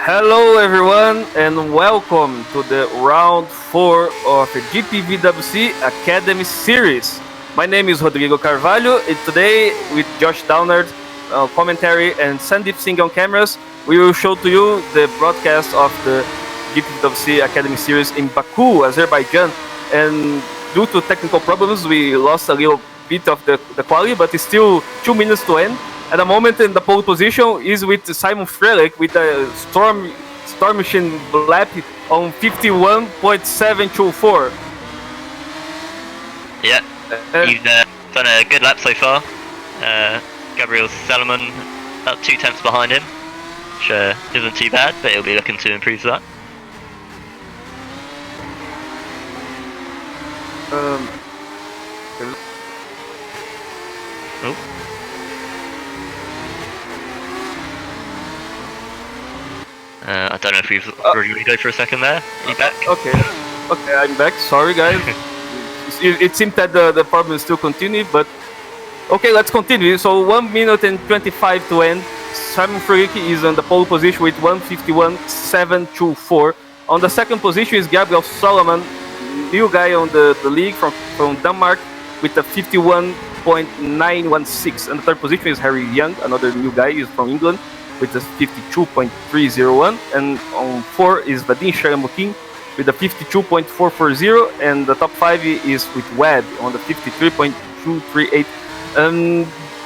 Hello everyone and welcome to the round 4 of the GPVWC Academy Series. My name is Rodrigo Carvalho and today with Josh Downard commentary and Sandeep Singh on cameras, we will show to you the broadcast of the GPVWC Academy Series in Baku, Azerbaijan. And due to technical problems, we lost a little bit of the quality, but it's still 2 minutes to end. At the moment, in the pole position is with Simon Frelick with a Storm Machine lap on 51.724. Yeah, he's done a good lap so far. Gabriel Salomon about 2/10 behind him, which isn't too bad, but he'll be looking to improve that. I don't know if we've Rodrigo for a second there. Are you back? Okay, I'm back. Sorry, guys. it seemed that the problem still continued, but okay, let's continue. So 1 minute and 25 to end. Simon Frelick is on the pole position with 151.724. On the second position is Gabriel Solomon, new guy on the league from Denmark with a 51.916. And the third position is Harry Young, another new guy, is from England with a 52.301. And on 4 is Vadim Sharamukin with a 52.440. And the top 5 is with Webb on the 53.238.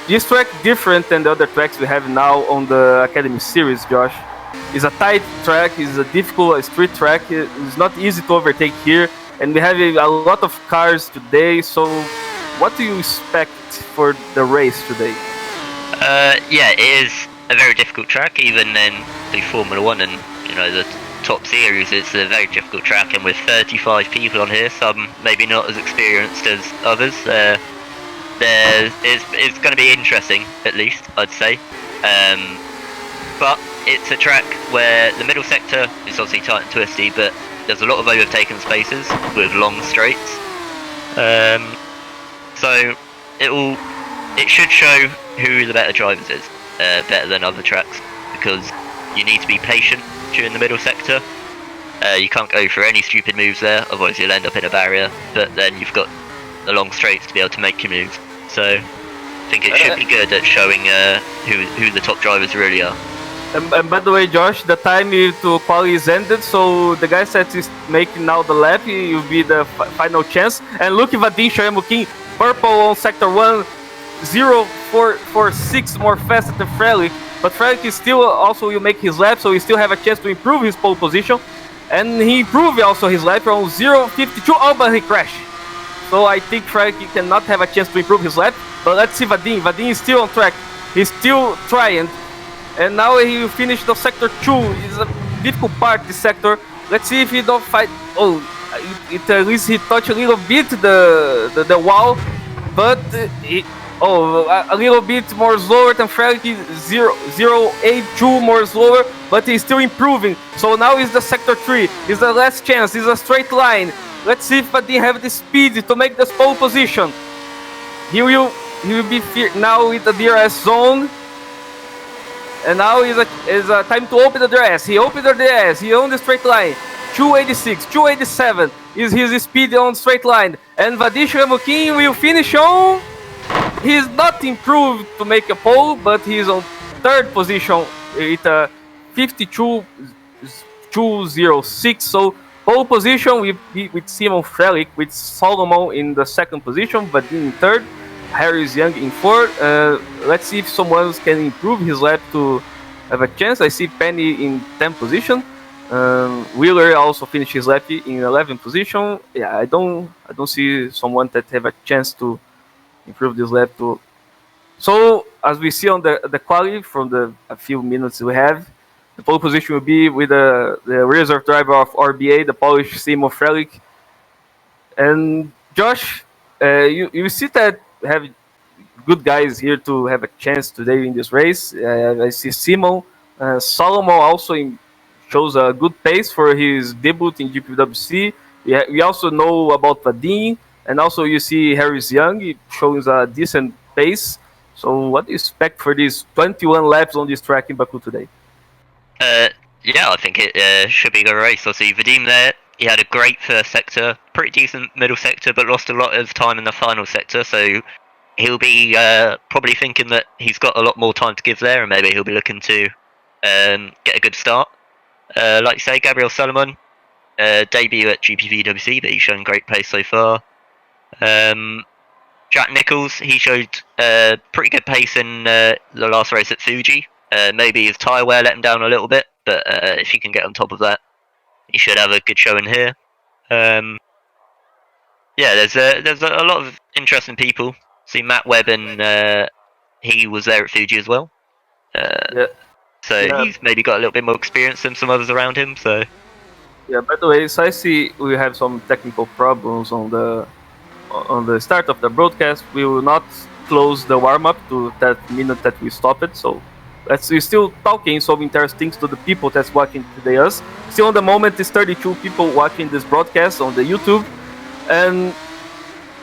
This track, different than the other tracks we have now on the Academy Series, Josh. It's a tight track, it's a difficult street track, it's not easy to overtake here, and we have a lot of cars today, so what do you expect for the race today? Yeah, it is a very difficult track, even in the Formula 1 and the top series. It's a very difficult track, and with 35 people on here, some maybe not as experienced as others, it's going to be interesting, at least, I'd say. But it's a track where the middle sector is obviously tight and twisty, but there's a lot of overtaken spaces with long straights. So it should show who the better drivers is, better than other tracks, because you need to be patient during the middle sector. You can't go for any stupid moves there, otherwise you'll end up in a barrier, but then you've got the long straights to be able to make your moves. So I think it should be good at showing who the top drivers really are. And by the way, Josh, the time to quality is ended, so the guy that is making now the lap, he will be the final chance. And look at Vadim Sharamukin, purple on sector 1, 0.446 more faster than Frelick. But Frelick is still also will make his lap, so he still have a chance to improve his pole position. And he improved also his lap on 0.52, oh, but he crashed. So I think Frelick cannot have a chance to improve his lap. But let's see Vadim. Vadim is still on track. He's still trying. And now he will finish the sector 2. It's a difficult part, this sector. Let's see if he don't fight. Oh, at least he touched a little bit the wall. But a little bit more slower than Frelick, 0.82 more slower, but he's still improving. So now is the sector 3. It's the last chance. It's a straight line. Let's see if Vadim have the speed to make this pole position. He will be now with the DRS zone. And now is a time to open the DRS. He opened the DRS. He on the straight line. 286, 287 is his speed on straight line. And Vadim Sharamukin will finish on. He's not improved to make a pole, but he's on third position with a 52.206. So pole position with Simon Frelick, with Solomon in the second position, Vadim in third, Harry Young in fourth. Let's see if someone else can improve his lap to have a chance. I see Penny in 10th position. Wheeler also finished his lap in 11th position. Yeah, I don't see someone that have a chance to improve this lap too. So as we see on the quality from a few minutes we have, the pole position will be with the reserve driver of RBA, the Polish Simon Frelick. And Josh, you see that have good guys here to have a chance today in this race. I see Simon, Solomon also shows a good pace for his debut in GPVWC. We also know about Vadim, and also you see Harris Young, it shows a decent pace. So what do you expect for these 21 laps on this track in Baku today? Yeah, I think it should be a good race. Obviously, Vadim there, he had a great first sector, pretty decent middle sector, but lost a lot of time in the final sector, so he'll be probably thinking that he's got a lot more time to give there, and maybe he'll be looking to get a good start. Like you say, Gabriel Solomon, debut at GPVWC, but he's shown great pace so far. Jack Nichols, he showed pretty good pace in the last race at Fuji. Maybe his tyre wear let him down a little bit, but if he can get on top of that, he should have a good showing here. Yeah, there's a lot of interesting people. See, Matt Webb, and he was there at Fuji as well. So he's maybe got a little bit more experience than some others around him. So yeah. By the way, so I see we have some technical problems on the start of the broadcast. We will not close the warm up to that minute that we stop it. So we're still talking some interesting things to the people that's watching today. Us still on the moment is 32 people watching this broadcast on the YouTube, and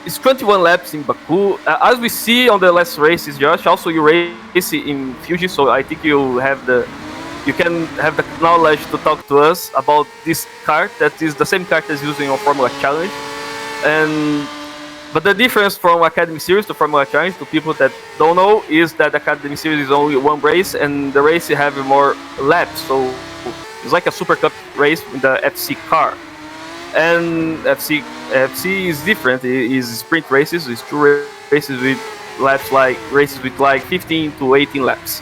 it's 21 laps in Baku. As we see on the last races, Josh, also you race in Fuji, so I think you can have the knowledge to talk to us about this car that is the same car that's using on Formula Challenge. But the difference from Academy Series to Formula Challenge, to people that don't know, is that Academy Series is only one race, and the race you have more laps, so it's like a Super Cup race with the FC car. And FC is different. It is sprint races. It's two races with laps like 15 to 18 laps.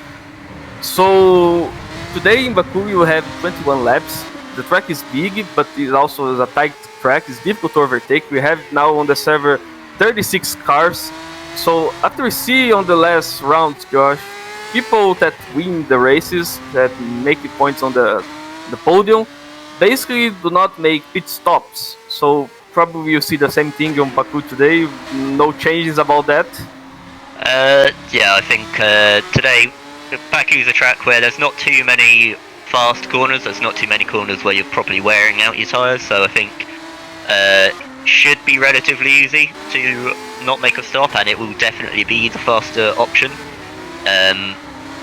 So today in Baku you have 21 laps. The track is big, but it also is a tight track. It's difficult to overtake. We have now on the server 36 cars. So after we see on the last rounds, Josh, people that win the races, that make the points on the podium, basically do not make pit stops. So probably you see the same thing on Baku today. No changes about that. Yeah, I think today Baku's a track where there's not too many fast corners. There's not too many corners where you're properly wearing out your tyres. So I think should be relatively easy to not make a stop, and it will definitely be the faster option.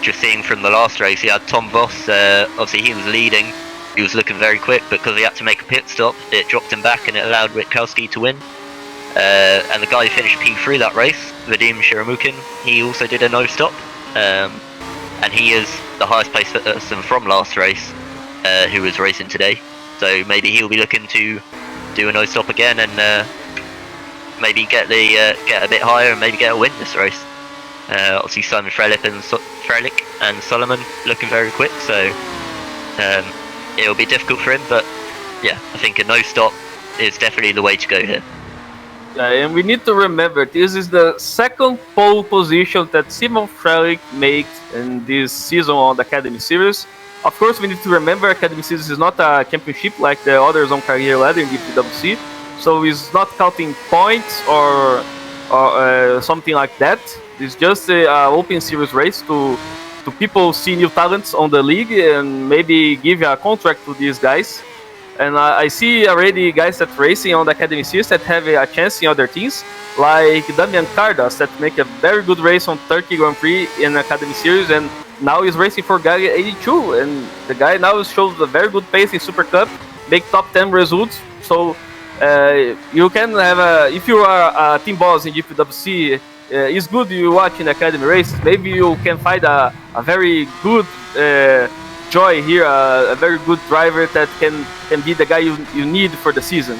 Just seeing from the last race, he had Tom Voss. Obviously, he was leading. He was looking very quick, but because he had to make a pit stop, it dropped him back and it allowed Witkowski to win. And the guy who finished P3 that race, Vadim Shiramukin, he also did a no-stop. And he is the highest placed person from last race who was racing today. So maybe he'll be looking to do a no-stop again and maybe get a bit higher and maybe get a win this race. Obviously Simon Frelich and Solomon looking very quick, so it'll be difficult for him, but yeah, I think a no-stop is definitely the way to go here. Yeah, and we need to remember, this is the second pole position that Simon Frelich made in this season on the Academy Series. Of course, we need to remember Academy Series is not a championship like the others on Career Ladder in GPWC, so it's not counting points or something like that. It's just an open series race to people see new talents on the league and maybe give a contract to these guys. And I see already guys that racing on the Academy Series that have a chance in other teams, like Damian Cardas that make a very good race on Turkey Grand Prix in Academy Series, and now he's racing for Galia 82, and the guy now shows a very good pace in Super Cup, make top 10 results. So you can have if you are a team boss in GPWC, it's good you watch in Academy races. Maybe you can find a very good Joy here, a very good driver that can be the guy you need for the season.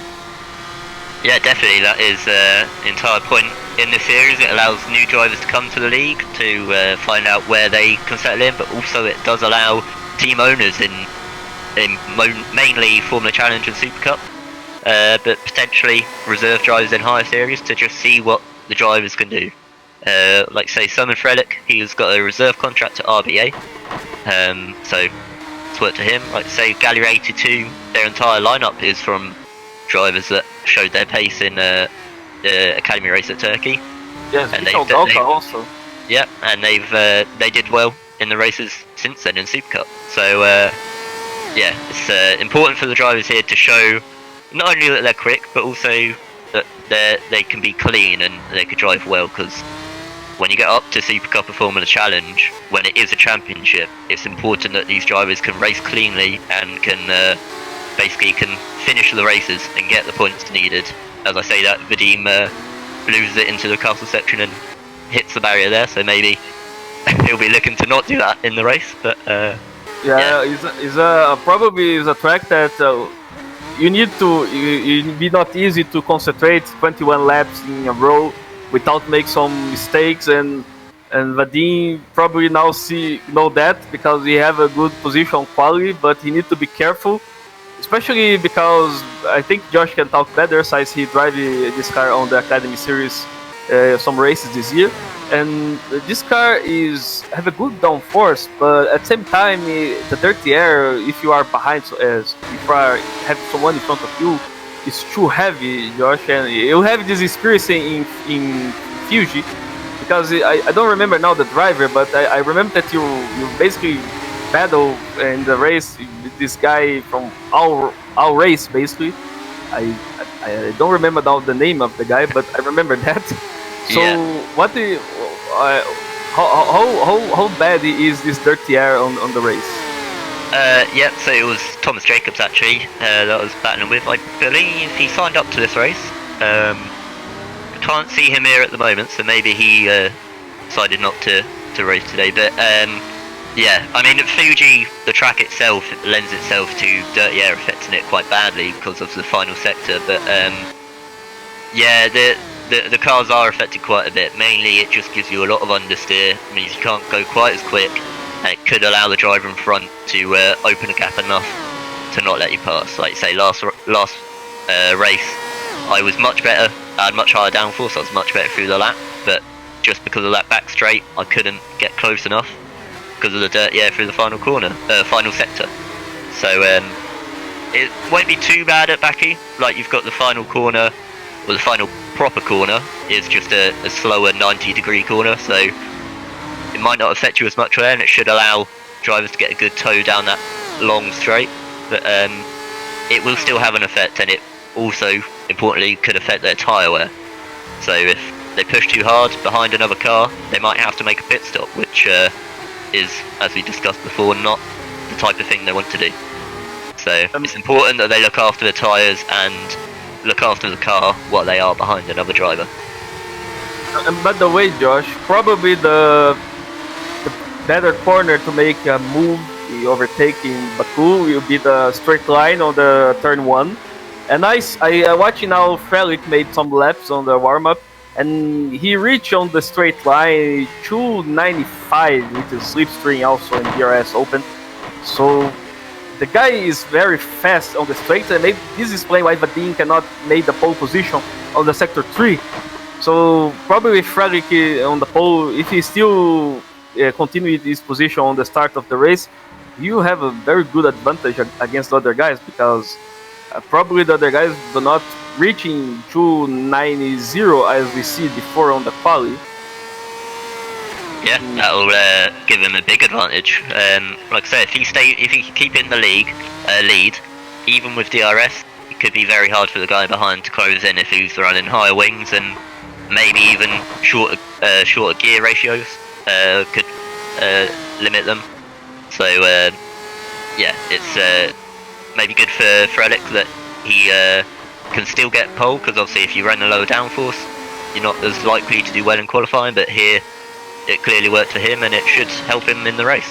Yeah, definitely. That is the entire point in this series. It allows new drivers to come to the league to find out where they can settle in, but also it does allow team owners in mainly Formula Challenge and Super Cup, but potentially reserve drivers in higher series to just see what the drivers can do. Like say Simon Frelich, he's got a reserve contract at RBA, so it's worked to him. Like say Galia 82, their entire lineup is from drivers that showed their pace in the academy race at Turkey. Yes, and they also. Yeah, and they did well in the races since then in Super Cup. So yeah, it's important for the drivers here to show not only that they're quick, but also that they can be clean and they can drive well, because when you get up to Super Cup or Formula Challenge, when it is a championship, it's important that these drivers can race cleanly and can basically can finish the races and get the points needed. As I say that, Vadim loses it into the castle section and hits the barrier there, so maybe he'll be looking to not do that in the race. But yeah, it's probably is a track that you need to. It be not easy to concentrate 21 laps in a row without make some mistakes, and Vadim probably now know that because he have a good position on quali, but he need to be careful, especially because I think Josh can talk better since he drive this car on the Academy Series some races this year. And this car have a good downforce, but at the same time, the dirty air, if you are behind, if you have someone in front of you, is too heavy, Josh. And you have this experience in Fuji, because I don't remember now the driver, but I remember that you basically battle in the race with this guy from our race, basically. I don't remember now the name of the guy, but I remember that. So what how bad is this dirty air on the race? So it was Thomas Jacobs actually that I was battling with. I believe he signed up to this race. I can't see him here at the moment, so maybe he decided not to race today. But yeah, I mean, at Fuji, the track itself lends itself to dirty air affecting it quite badly because of the final sector. But yeah, the cars are affected quite a bit. Mainly, it just gives you a lot of understeer. It means you can't go quite as quick, and it could allow the driver in front to open a gap enough to not let you pass. Like say last race, I was much better. I had much higher downforce. I was much better through the lap, but just because of that back straight, I couldn't get close enough because of the dirty air through the final corner, final sector. So it won't be too bad at Baku. Like you've got the final corner, or the final proper corner is just a slower 90-degree corner, so it might not affect you as much there, and it should allow drivers to get a good toe down that long straight. But it will still have an effect, and it also, importantly, could affect their tyre wear. So if they push too hard behind another car, they might have to make a pit stop, which is, as we discussed before, not the type of thing they want to do. So it's important that they look after the tyres and look after the car while they are behind another driver. And by the way, Josh, probably the better corner to make a move, the overtaking Baku, will be the straight line on the turn 1. And I watching now Frelick made some laps on the warm-up, and he reached on the straight line 295 with the slipstream also in DRS open. So the guy is very fast on the straight, and maybe this is explain why Vadim cannot make the pole position on the sector 3. So probably Frelick on the pole, if he still continue his position on the start of the race, you have a very good advantage against other guys, because probably the other guys do not reaching 290 as we see before on the quali. Yeah, that will give him a big advantage. Like I said, if he keep in the lead, even with DRS, it could be very hard for the guy behind to close in if he's running higher wings, and maybe even shorter gear ratios could limit them. So yeah, it's maybe good for Frelick that he can still get pole, because obviously if you run a lower downforce, you're not as likely to do well in qualifying, but here it clearly worked for him, and it should help him in the race.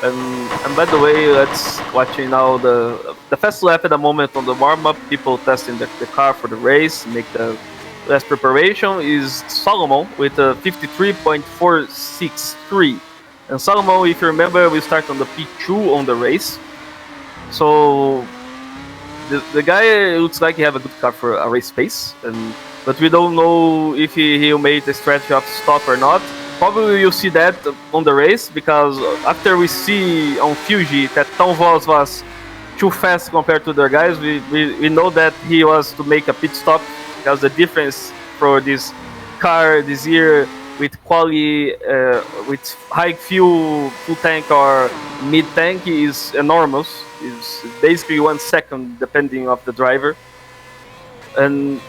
And by the way, let's watching now the fast lap at the moment on the warm-up. People testing the car for the race, make the last preparation is Solomon with a 53.463. And Solomon, if you remember, we start on the P2 on the race. So the guy looks like he have a good car for a race pace, but we don't know if he'll make the strategy of stop or not. Probably you'll see that on the race, because after we see on Fuji that Tom Voss was too fast compared to the guys, we know that he was to make a pit stop, because the difference for this car this year with quali, with high fuel tank or mid tank is enormous. It's basically 1 second depending of the driver. And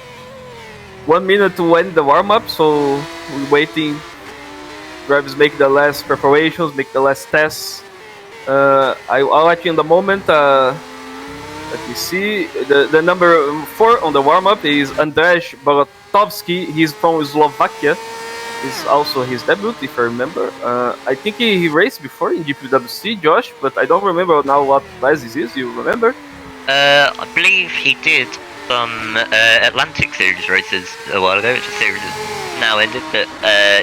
1 minute to end the warm-up, so we're waiting. Drivers make the last preparations, make the last tests. I'll let you in the moment. Let me see. The number 4 on the warm-up is Andrzej Bogotowski. He's from Slovakia. Is also his debut, if I remember. I think he raced before in GPVWC, Josh, but I don't remember now what class this is. You remember? I believe he did some Atlantic Series races a while ago, which is series is now ended, but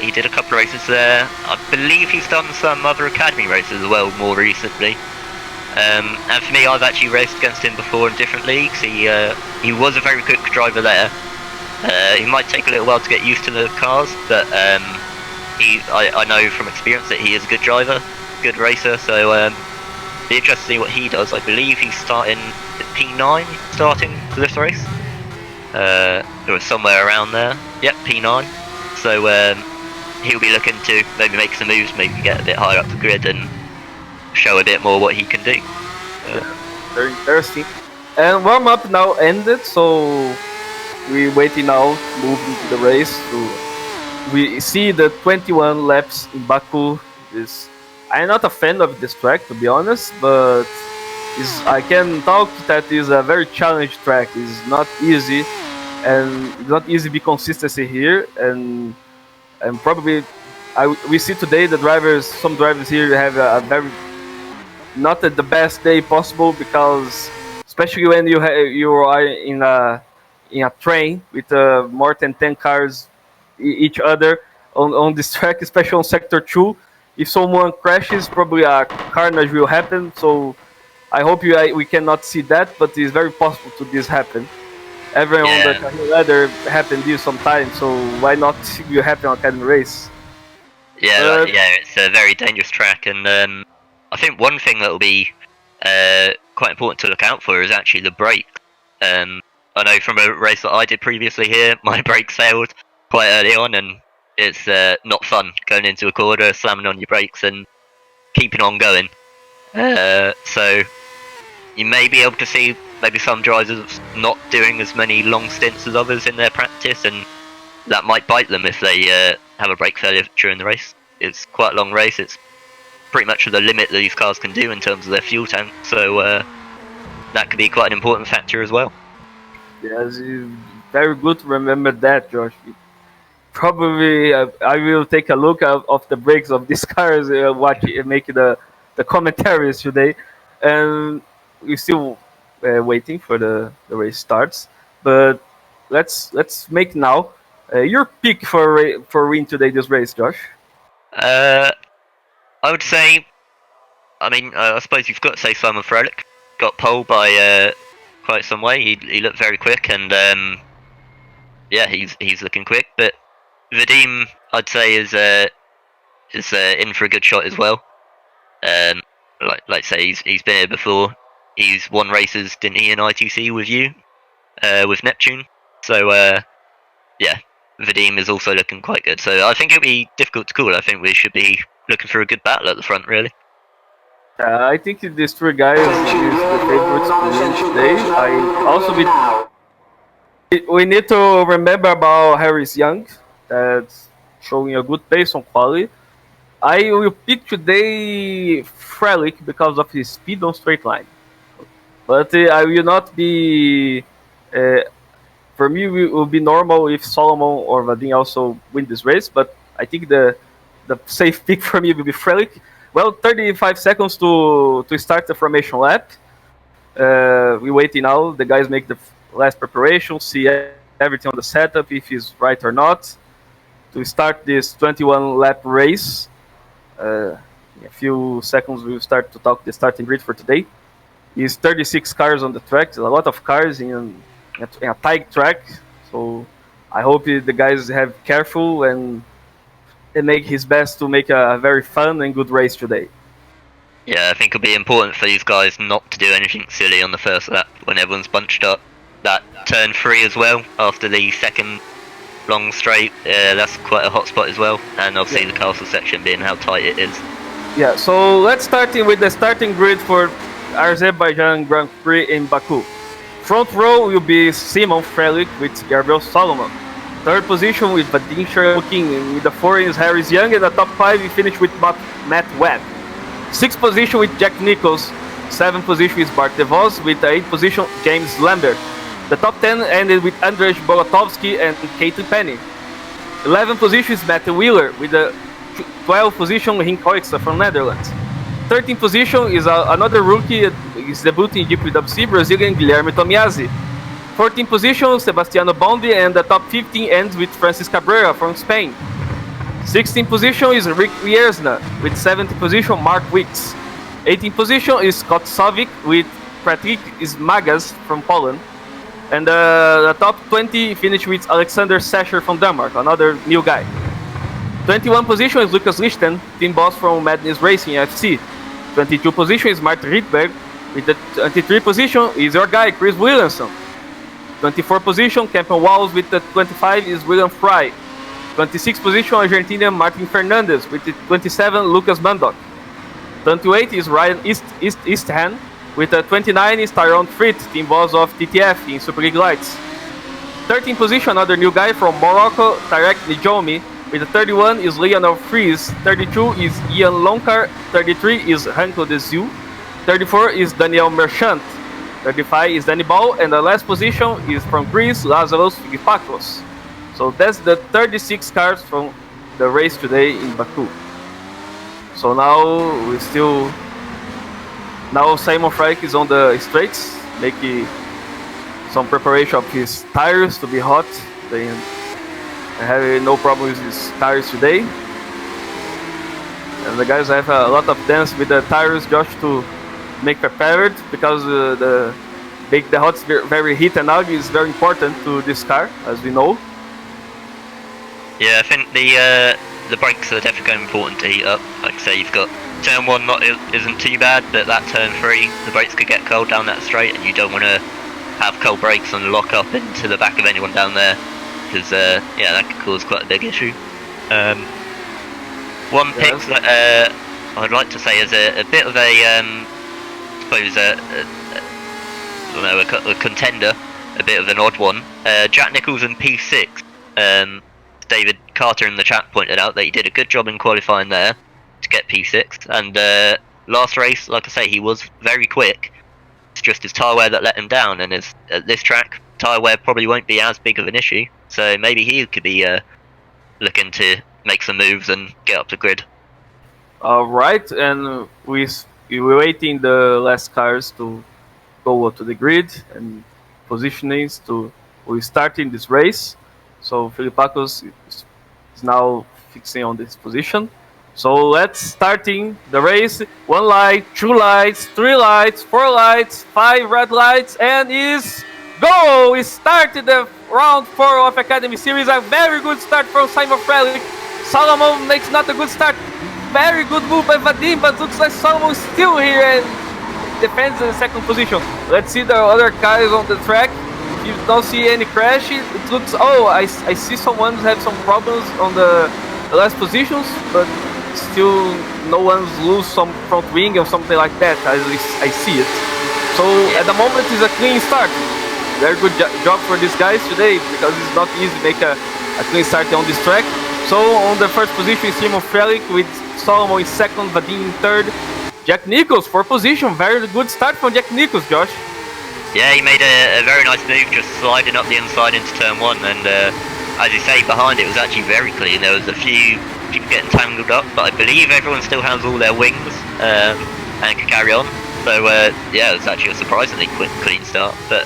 he did a couple of races there. I believe he's done some other academy races as well more recently. And for me, I've actually raced against him before in different leagues. He was a very quick driver there. He might take a little while to get used to the cars, but I know from experience that he is a good driver, good racer, so be interested to see what he does. I believe he's starting at P9 starting for this race. It was somewhere around there. Yep, P9. So he'll be looking to maybe make some moves, maybe get a bit higher up the grid and show a bit more what he can do. Very interesting. And warm-up now ended, so we're waiting now, moving to the race. We see the 21 laps in Baku. I'm not a fan of this track, to be honest, but I can talk that is a very challenging track. It's not easy, and it's not easy to be consistency here. And probably we see today some drivers here have a very not the best day possible, because especially when you are in a train with more than 10 cars each other on this track, especially on sector 2. If someone crashes, probably a carnage will happen. So I hope we cannot see that, but it's very possible to this happen. Everyone on the ladder happened this sometimes, so why not you happen on academy race? Yeah, it's a very dangerous track, and I think one thing that will be quite important to look out for is actually the brakes. I know from a race that I did previously here, my brakes failed quite early on, and it's not fun going into a corner, slamming on your brakes and keeping on going. So you may be able to see maybe some drivers not doing as many long stints as others in their practice, and that might bite them if they have a brake failure during the race. It's quite a long race. It's pretty much the limit that these cars can do in terms of their fuel tank, so that could be quite an important factor as well. Yes, very good to remember that, Josh. Probably I will take a look of the brakes of these cars, make the commentaries today, and we're still waiting for the race starts. But let's make now your pick for win today this race, Josh. I would say, I suppose you've got to say Simon Frelick got pole by quite some way. He looked very quick, and he's looking quick. But Vadim, I'd say, is in for a good shot as well. Like say, he's been here before. He's won races, didn't he, in ITC with you, with Neptune? So Vadim is also looking quite good. So I think it'll be difficult to call. I think we should be looking for a good battle at the front, really. I think these three guys is the favorites to win today. We need to remember about Harris Young, that's showing a good pace on quali. I will pick today Frelick because of his speed on straight line. But I will not be. For me, it will be normal if Solomon or Vadim also win this race. But I think the safe pick for me will be Frelick. Well, 35 seconds to start the formation lap. We're waiting now. The guys make the last preparation, see everything on the setup, if it's right or not, to start this 21 lap race. In a few seconds, we'll start to talk the starting grid for today. It's 36 cars on the track. There's a lot of cars in a tight track. So I hope the guys have careful and make his best to make a very fun and good race today. Yeah, I think it'll be important for these guys not to do anything silly on the first lap when everyone's bunched up. That turn 3 as well, after the second long straight, that's quite a hot spot as well. And obviously the castle section being how tight it is. Yeah, so let's start with the starting grid for Azerbaijan Grand Prix in Baku. Front row will be Simon Frelick with Gabriel Solomon. Third position with Vadim Sherlooking, with the 4 is Harris Young, and the top 5 we finished with Matt Webb. 6th position with Jack Nichols. 7th position is Bart DeVos, with the 8th position James Lambert. The top 10 ended with Andrzej Bogotovsky and Caitlin Penny. 11th position is Matt Wheeler, with the 12th position Henk Hoekstra from Netherlands. 13th position is another rookie, is debuting in GPVWC, Brazilian Guilherme Tomiazzi. 14th position Sebastiano Bondi, and the top 15 ends with Francis Cabrera from Spain. 16th position is Rick Wiersna, with 17th position Mark Wicks. 18th position is Scott Sovic with Patrick Smagas from Poland. And the top 20 finished with Alexander Sasher from Denmark, another new guy. 21 position is Lucas Lichten, team boss from Madness Racing FC. 22 position is Martin Rydberg. With the 23 position is your guy, Chris Williamson. 24 position, Campen Walls. With the 25 is William Fry. 26 position, Argentinian Martin Fernandez. With the 27, Lucas Mandock. 28 is Ryan Eastham. With the 29 is Tyrone Fritz, team boss of TTF in Super League Lights. 13 position, another new guy from Morocco, Tarek Nijomi. With the 31 is Lionel Fries. 32 is Ian Lonkar. 33 is Hanko Deziu. 34 is Daniel Merchant. 35 is Danny Ball. And the last position is from Greece, Lazaros Figipakos. So that's the 36 cars from the race today in Baku. So now Simon Freik is on the straights, making some preparation of his tires to be hot. They have no problem with his tires today. And the guys have a lot of dance with the tires, Josh, to make prepared, because the hot, very heat and ugly is very important to this car, as we know. Yeah, I think the brakes are definitely going important to heat up. Like I say, you've got turn 1 isn't too bad, but that turn 3, the brakes could get cold down that straight, and you don't want to have cold brakes and lock up into the back of anyone down there, because yeah, that could cause quite a big issue. One pick that I'd like to say is a bit of a, suppose a contender, a bit of an odd one. Jack Nichols in P6. David Carter in the chat pointed out that he did a good job in qualifying there to get P6, and last race, like I say, he was very quick. It's just his tyre wear that let him down, and at this track, tyre wear probably won't be as big of an issue, so maybe he could be looking to make some moves and get up the grid. Alright, and we're waiting the last cars to go to the grid and positionings we're starting this race. So Filipakos is now fixing on this position. So let's starting the race. 1 light, 2 lights, 3 lights, 4 lights, 5 red lights, and is go! We started the round 4 of Academy Series. A very good start from Simon Frelick. Solomon makes not a good start. Very good move by Vadim, but looks like Solomon is still here and defends the second position. Let's see the other guys on the track. You don't see any crash. It looks. Oh, I see someone have some problems on the last positions, but still no one's lose some front wing or something like that. I see it. So at the moment it's a clean start. Very good job for these guys today, because it's not easy to make a clean start on this track. So on the first position is Simon Frelick, with Solomon in second, Vadim in third, Jack Nichols for position. Very good start from Jack Nichols, Josh. Yeah, he made a very nice move, just sliding up the inside into turn 1, and as you say, behind it was actually very clean. There was a few people getting tangled up, but I believe everyone still has all their wings and can carry on. So yeah, it was actually a surprisingly quick, clean start. But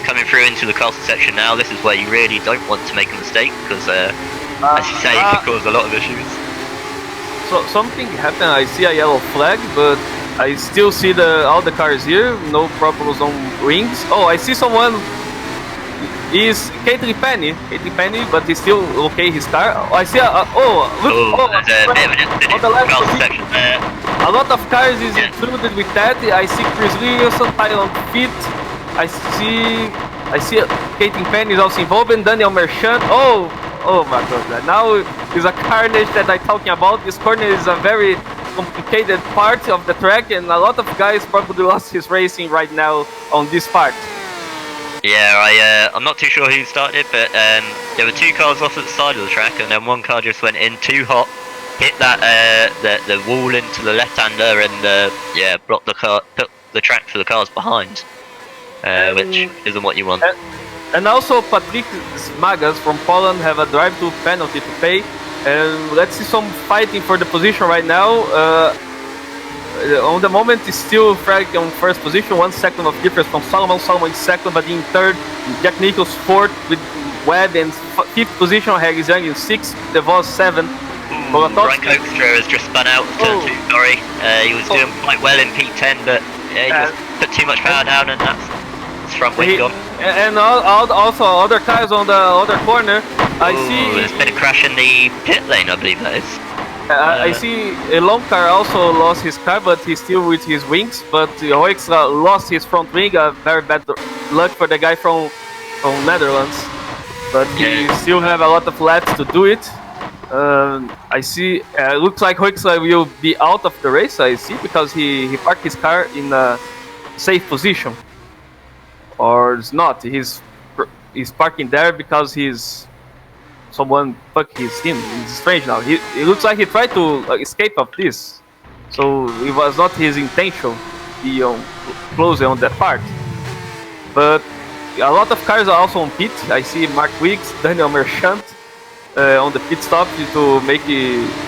coming through into the castle section now, this is where you really don't want to make a mistake, because as you say, it could cause a lot of issues. So something happened. I see a yellow flag, but I still see all the cars here, no problems on wings. Oh, I see someone is Caitlin Penny, but he's still okay his car. Oh, I see look, there's a bit of an incident in the castle section there. A lot of cars is included with that. I see Chris Williamson, Thailand Fit. I see Caitlin Penny is also involved, and Daniel Merchant. Oh my god, now is a carnage that I'm talking about. This corner is a very complicated part of the track, and a lot of guys probably lost his racing right now on this part. Yeah, I'm not too sure who started it, but there were 2 cars off at the side of the track, and then 1 car just went in too hot, hit that the wall into the left-hander, and blocked the car, put the track for the cars behind, which isn't what you want. And also, Patrick Smagas from Poland have a drive-to penalty to pay, and let's see some fighting for the position right now. On the moment, it's still Frag on first position, 1 second of difference from Salomon. Salomon is second, but in third, Jack Nicholls fourth with Webb in fifth position. Harris Young in sixth, DeVos 7. Ryan Kokstra has just spun out of turn 2, sorry. He was doing quite well in P10, but he just put too much power down, and that's front wing gone. And also other cars on the other corner. I see there's been a crash in the pit lane, I believe that is. I see a long car also lost his car, but he's still with his wings. But Hoekstra lost his front wing. Very bad luck for the guy from Netherlands. But he still have a lot of laps to do it. I see. Looks like Hoekstra will be out of the race. I see, because he parked his car in a safe position, or it's not. He's parking there because someone fucked his team. It's strange now. It looks like he tried to escape of this, so it was not his intention to be closing on that part. But a lot of cars are also on pit. I see Mark Wiggs, Daniel Merchant on the pit stop to make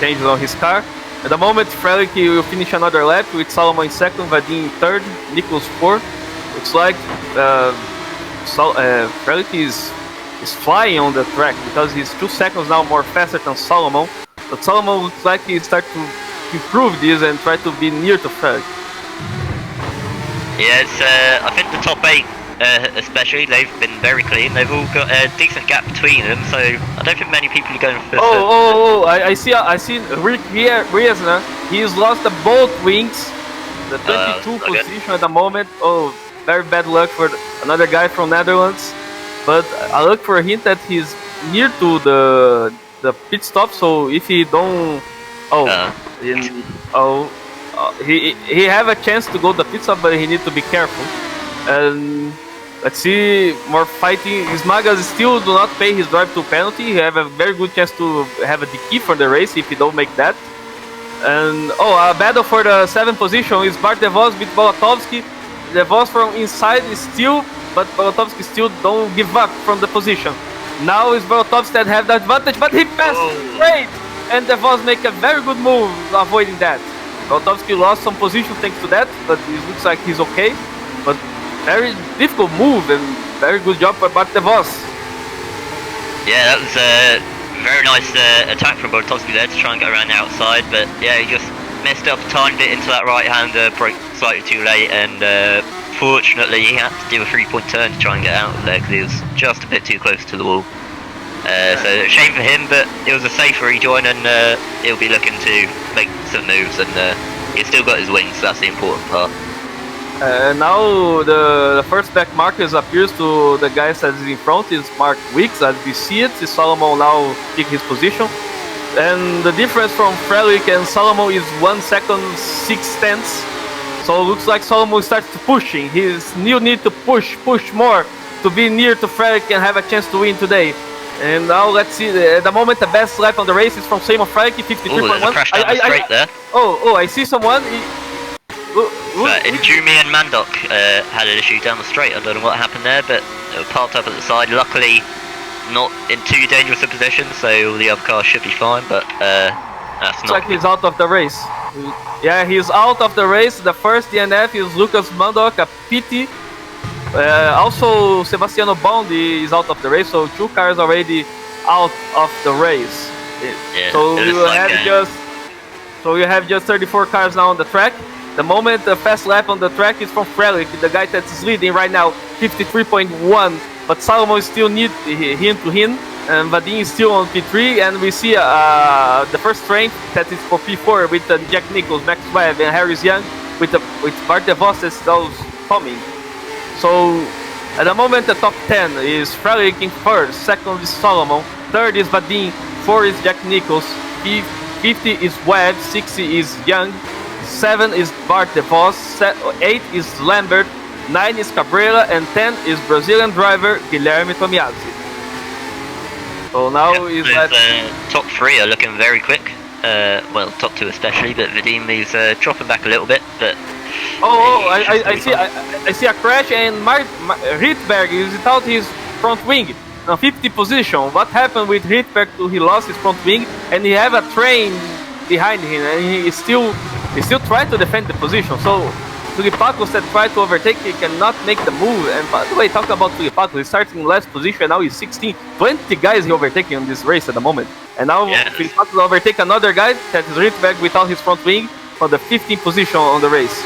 changes on his car. At the moment, Frelick will finish another lap with Salomon in second, Vadim in third, Nichols fourth. Looks like Frelick is flying on the track because he's 2 seconds now more faster than Salomon. But Salomon looks like he start to improve this and try to be near to Frelick. Yeah, I think the top 8 especially, they've been very clean. They've all got a decent gap between them, so I don't think many people are going for. I see Rick Riesner. He's lost both wings, the 22 position at the moment. Oh, very bad luck for another guy from Netherlands. But I look for a hint that he's near to the pit stop. So if he don't, he have a chance to go to the pit stop, but he need to be careful. And let's see more fighting. Smagas still do not pay his drive-to penalty. He have a very good chance to have a DQ for the race if he don't make that. And a battle for the 7th position is Bart DeVos with Bolatovsky. DeVos from inside is still, but Bolatovsky still don't give up from the position. Now is Bolatovsky that have the advantage, but he passed straight, and DeVos make a very good move avoiding that. Bolatovsky lost some position thanks to that, but it looks like he's okay. But very difficult move and very good job by Bart DeVos. Yeah, that was a very nice attack from Bolatovsky there to try and get around the outside, but yeah, he just messed up a tiny bit into that right-hander, broke slightly too late, and fortunately he had to do a 3-point turn to try and get out of there because he was just a bit too close to the wall. So shame for him, but it was a safe rejoin, and he'll be looking to make some moves, and he's still got his wings, so that's the important part. Now the first back markers appears to the guys that is in front is Mark Wiggs, as we see it. Salomon now pick his position. And the difference from Frelick and Salomon is 1 second 6/10. So it looks like Salomon starts to pushing. He still need to push more to be near to Frelick and have a chance to win today. And now let's see, at the moment the best lap on the race is from Simon Frelick, 53.1. There's a crash down the straight there. I see someone. Jumi and Mandok had an issue down the straight. I don't know what happened there, but they were parked up at the side. Luckily, not in too dangerous a position, so all the other cars should be fine. But that's not. Looks like he's out of the race. Yeah, he's out of the race. The first DNF is Lucas Mandok, a pity. Also, Sebastiano Bondi is out of the race, so 2 cars already out of the race. Yeah, so you have just 34 cars now on the track. The moment the fast lap on the track is from Frelick, the guy that is leading right now, 53.1. But Salomon is still need him to him, and Vadim is still on P3. And we see the first strength that is for P4 with Jack Nicholls, Max Webb, and Harris Young with Bart DeVos is those coming. So at the moment the top 10 is Frelick in first, second is Salomon, third is Vadim, 4 is Jack Nicholls, 50 is Webb, 60 is Young, 7 is Bart DeVos, 8 is Lambert, 9 is Cabrera, and 10 is Brazilian driver Guilherme Tomiazzi. So now is that top 3 are looking very quick. Well, top 2 especially, but Vadim is dropping back a little bit. But I see a crash, and Rydberg is without his front wing on 50 position. What happened with Rydberg? He lost his front wing, and he have a train behind him, and he still trying to defend the position. So Tulipaco said try to overtake, he cannot make the move. And by the way, talking about Tulipaco, he's starting in last position, now he's 16. 20 guys he overtaking in this race at the moment. And now Tulipaco will overtake another guy, that is Rydberg without his front wing, for the 15th position on the race.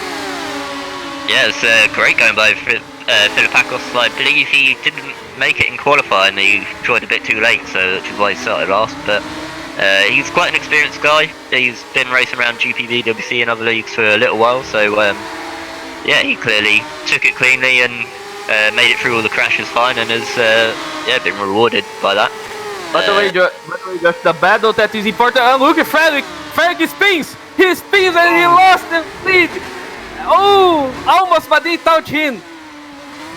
Yeah, it's great going by Filipakos. I believe he didn't make it in qualifying, he joined a bit too late, so which is why he started last. But he's quite an experienced guy. He's been racing around GPVWC and other leagues for a little while, so yeah, he clearly took it cleanly and made it through all the crashes fine, and has been rewarded by that. By the way, Josh, the battle that is important. Look at Frederick. Frederick spins. He spins and he lost the lead. Oh, almost Vadim touched him.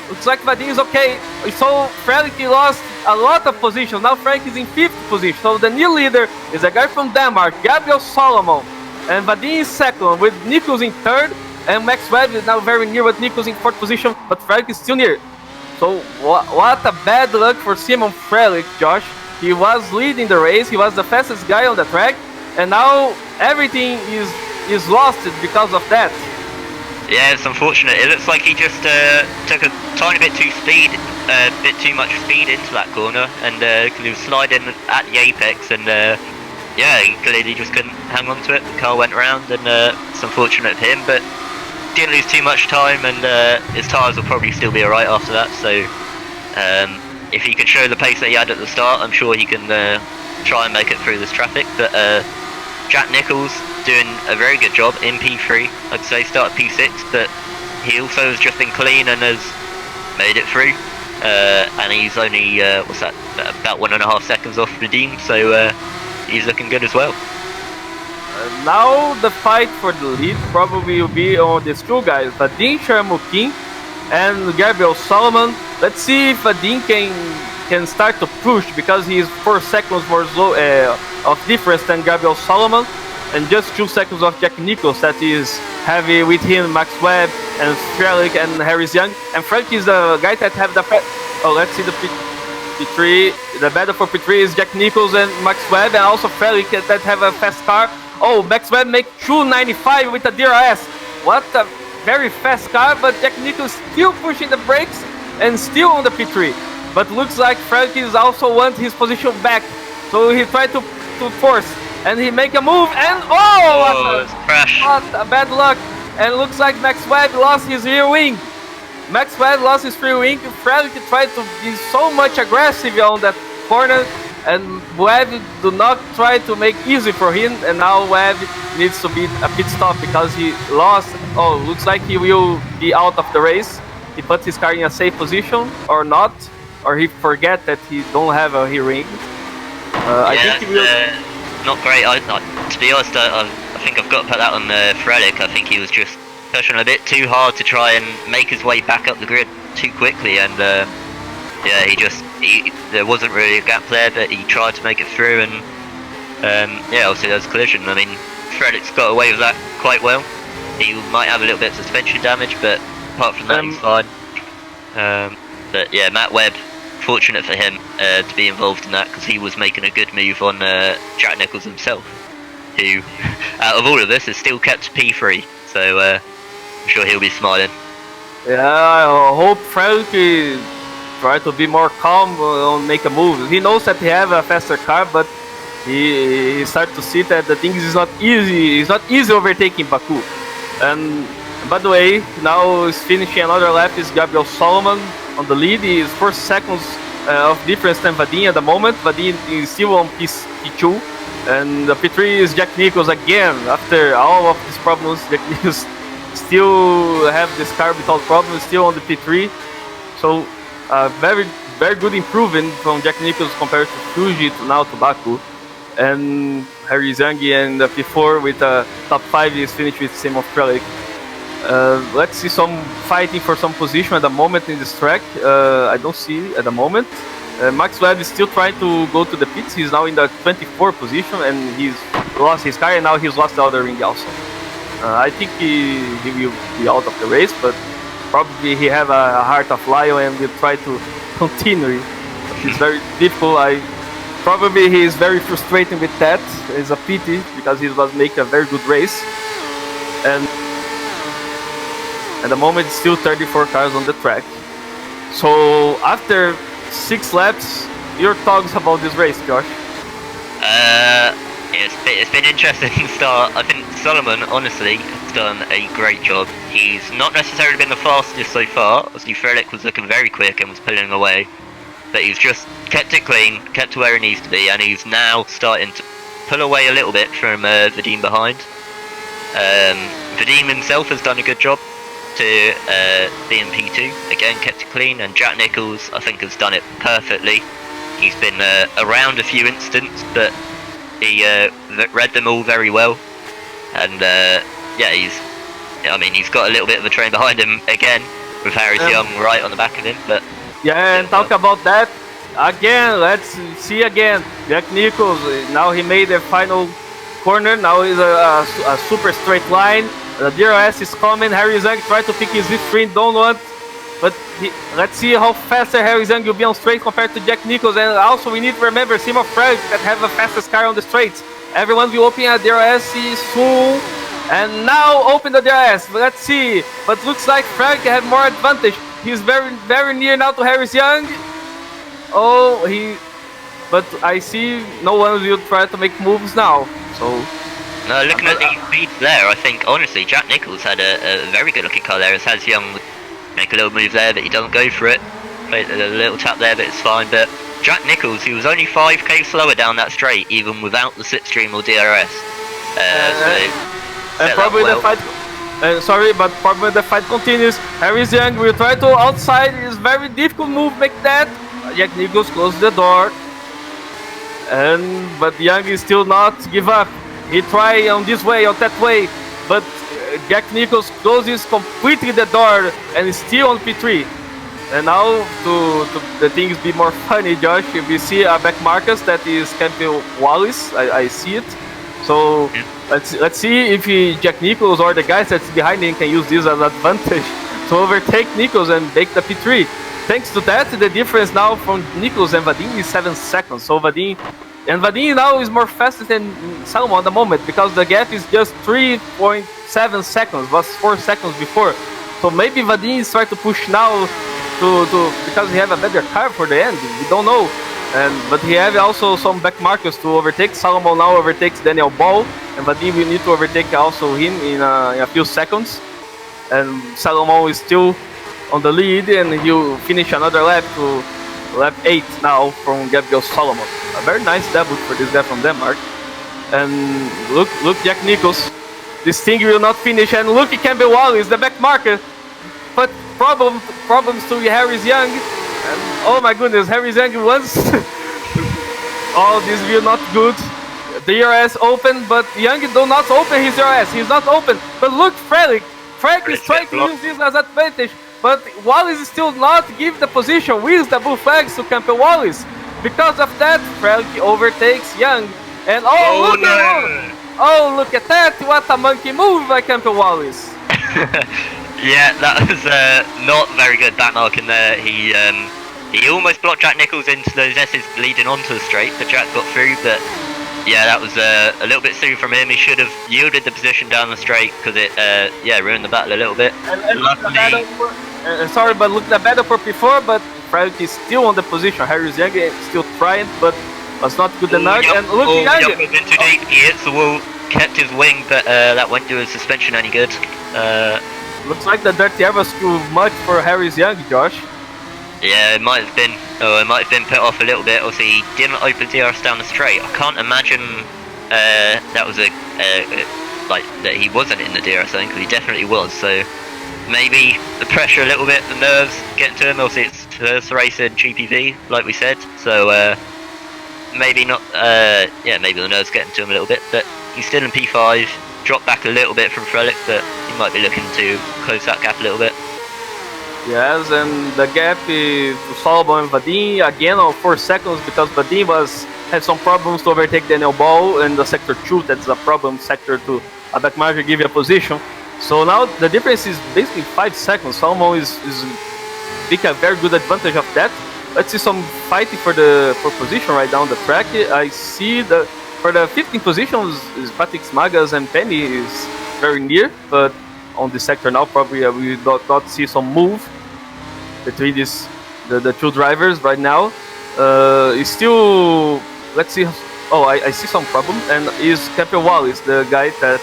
Looks like Vadim is okay. So Frederick lost a lot of positions. Now Frank is in 5th position. So the new leader is a guy from Denmark, Gabriel Solomon. And Vadim is 2nd, with Nichols in 3rd. And Max Webb is now very near with Nichols in 4th position, but Frederick is still near. So what a bad luck for Simon Frederick, Josh. He was leading the race, he was the fastest guy on the track, and now everything is lost because of that. Yeah, it's unfortunate. It looks like he just took a tiny bit too much speed into that corner, and he was sliding at the apex, and yeah, he clearly just couldn't hang on to it. The car went around, and it's unfortunate for him, but didn't lose too much time, and his tyres will probably still be alright after that. So if he can show the pace that he had at the start, I'm sure he can try and make it through this traffic. But Jack Nichols doing a very good job in P3. I'd say start at P6, but he also has just been clean and has made it through. And he's only about 1.5 seconds off Vadim, so he's looking good as well. Now the fight for the lead probably will be on these two guys, Vadim Sharmukin and Gabriel Solomon. Let's see if Vadim can start to push, because he is 4 seconds more slow of difference than Gabriel Solomon, and just 2 seconds of Jack Nichols that is heavy with him, Max Webb and Frelick and Harris Young. And Frank is the guy that have the let's see the P3. The battle for P3 is Jack Nichols and Max Webb, and also Frelick that have a fast car. Oh, Max Webb make 295 with a DRS. What a very fast car, but Jack Nichols still pushing the brakes and still on the P3. But looks like Frank is also want his position back, so he tried to force, and he make a move, and what a bad luck. And looks like Max Webb lost his rear wing. Max Webb lost his rear wing. Frank tried to be so much aggressive on that corner, and Webb do not try to make easy for him, and now Webb needs to be a pit stop because he lost. Oh, looks like he will be out of the race. He put his car in a safe position or not, or he forget that he don't have a rear wing. I think he will. Not great. To be honest, I think I've got to put that on Frelick. I think he was just pushing a bit too hard to try and make his way back up the grid too quickly, and yeah, there wasn't really a gap there, but he tried to make it through, and yeah, obviously there was a collision. I mean, Frelick's got away with that quite well. He might have a little bit of suspension damage, but apart from that, he's fine. But yeah, Matt Webb, fortunate for him to be involved in that, because he was making a good move on Jack Nichols himself, who, out of all of this, has still kept P3. So I'm sure he'll be smiling. Yeah, I hope Frank try to be more calm and make a move. He knows that he have a faster car, but he start to see that the things is not easy. It's not easy overtaking Baku. And by the way, now is finishing another lap is Gabriel Solomon on the lead. He is 4 seconds of difference than Vadim at the moment. Vadim is still on P2, and the P3 is Jack Nichols again. After all of these problems, Jack Nichols still have this car without problems, still on the P3. So very good improvement from Jack Nichols compared to Fuji to now to Baku. And Harry Zangi and the P4 with top 5 is finished with Simon Frelick. Let's see some fighting for some position at the moment in this track. I don't see at the moment. Max Webb is still trying to go to the pits. He's now in the 24th position and he's lost his car and now he's lost the other ring also. I think he will be out of the race, but probably he have a heart of lion and will try to continue. It's very difficult. Probably he is very frustrated with that. It's a pity because he was making a very good race. And at the moment, it's still 34 cars on the track. So after 6 laps, your thoughts about this race, Josh? It's been interesting start. I think Solomon, honestly, has done a great job. He's not necessarily been the fastest so far. Obviously, Frelick was looking very quick and was pulling away. But he's just kept it clean, kept to where he needs to be, and he's now starting to pull away a little bit from Vadim behind. Vadim himself has done a good job to be in P2. Again, kept it clean, and Jack Nicholls, I think, has done it perfectly. He's been around a few incidents, but he read them all very well. And yeah, he's got a little bit of a train behind him again, with Harris Young right on the back of him. But yeah, and talk about that again. Let's see again. Jack Nicholls, now he made the final corner. Now is a super straight line. The DRS is coming. Harry Young try to pick his V3 Downard, but let's see how faster Harry Young will be on straight compared to Jack Nicholls. And also we need to remember Simon Frelick that have the fastest car on the straights. Everyone will open a DRS soon. And now open the DRS. Let's see. But looks like Frelick have more advantage. He's very near now to Harris Young. But I see no one will try to make moves now. So no, looking at the speed there, I think honestly Jack Nicholls had a very good looking car there. As Harris Young would make a little move there, but he doesn't go for it. Made a little tap there, but it's fine. But Jack Nicholls, he was only 5k slower down that straight, even without the slipstream or DRS. And probably the fight. But probably the fight continues. Harris Young will try to outside. It's very difficult move. Make that. Jack Nicholls closes the door. But Young is still not give up. He try on this way, on that way. But Jack Nicholls closes completely the door and is still on P3. And now to the things be more funny, Josh, we see a back Marcus that is Campbell Wallace. I see it. So let's see if Jack Nicholls or the guys that's behind him can use this as an advantage to overtake Nicholls and make the P3. Thanks to that, the difference now from Nicholls and Vadim is 7 seconds. So Vadim now is more faster than Salomon at the moment because the gap is just 3.7 seconds. Was 4 seconds before. So maybe Vadim is trying to push now because he have a better car for the end. We don't know. But he have also some back markers to overtake. Salomon now overtakes Daniel Ball, and Vadim will need to overtake also him in a few seconds. And Salomon is still on the lead, and he'll finish another lap to lap 8 now from Gabriel Solomon. A very nice debut for this guy from Denmark. And look Jack Nicholls. This thing will not finish, and look at Campbell Wallace, the back marker. But problems to Harris Young. And, oh my goodness, Harris Young once. Oh, this will not good. DRS open, but Young do not open his DRS. He's not open. But look, Frelick is trying to use this as advantage. But Wallace still not give the position with the blue flags to Campbell Wallace. Because of that, Frelick overtakes Young. And look at that! What a monkey move by Campbell Wallace. Yeah, that was not very good backmarking there. He almost blocked Jack Nicholls into those S's leading onto the straight, but Jack got through. But yeah, that was a little bit soon from him. He should have yielded the position down the straight because it ruined the battle a little bit. Sorry, but look the battle for before, but Frelick is still on the position. Harris Young is still trying, but was not good enough. And look, Young was in too deep. He hits the wall, kept his wing, but that won't do his suspension any good. Looks like the dirty air was too much for Harris Young, Josh. Yeah, it might have been. It might have been put off a little bit. Obviously, he didn't open DRS down the straight. I can't imagine that was that he wasn't in the DRS zone, because he definitely was. So maybe the pressure a little bit, the nerves getting to him. Obviously, it's first race in GPV, like we said. So maybe not. Maybe the nerves getting to him a little bit. But he's still in P5. dropped back a little bit from Frelick, but he might be looking to close that gap a little bit. Yes, and the gap is to Solomon and Vadim again on 4 seconds because Vadim had some problems to overtake Daniel Ball in the sector 2. That's a problem sector to a back marker give you a position. So now the difference is basically 5 seconds. Solomon is taking a very good advantage of that. Let's see some fighting for position right down the track. I see for the 15th position is Patrick Smagas and Penny is very near, but on the sector now probably we not see some move between the two drivers right now. It's still, let's see. Oh, I see some problem, and is Captain Wallace the guy that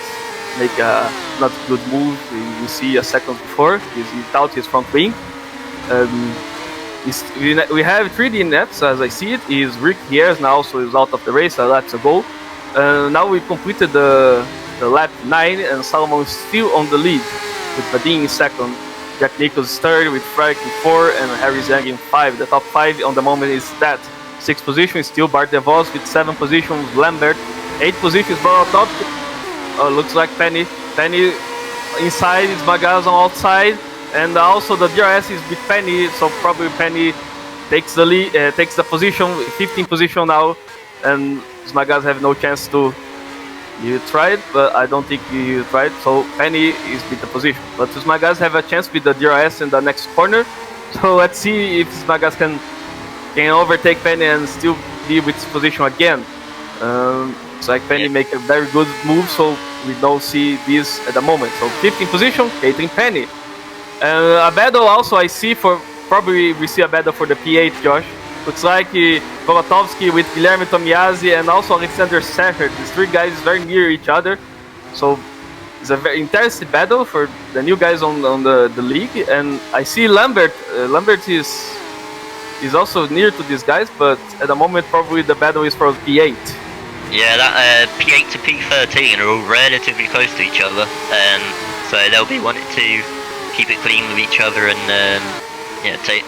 make a not good move? You see a second before he's without his front wing. We have 3D nets as I see it. Is Rick Hieres now, so he's out of the race a lap ago. Now we completed the lap 9, and Salomon is still on the lead with Vadim in second. Jack Nicholls third with Frelick in 4 and Harry Zhang in 5. The top 5 on the moment is that. 6th position is still Bart DeVos with 7 positions, Lambert. 8th position is Borotov. Looks like Penny inside, is Magaz on outside, and also the DRS is with Penny, so probably Penny takes the lead, takes the position, 15th position now, and Magaz have no chance to. You tried, but I don't think you tried. So Penny is with the position, but Smagaz have a chance with the DRS in the next corner. So let's see if Smagaz can overtake Penny and still be with his position again. It's like Penny make a very good move, so we don't see this at the moment. So 15th position, catering Penny. A battle also I see for probably we see a battle for the P8, Josh. Looks like Kolotovsky with Guilherme Tomiazzi and also Alexander Secher. These 3 guys very near each other. So it's a very interesting battle for the new guys on the league. And I see Lambert. Lambert is also near to these guys, but at the moment probably the battle is for P8. Yeah, that P8 to P13 are all relatively close to each other. So they'll be wanting to keep it clean with each other and take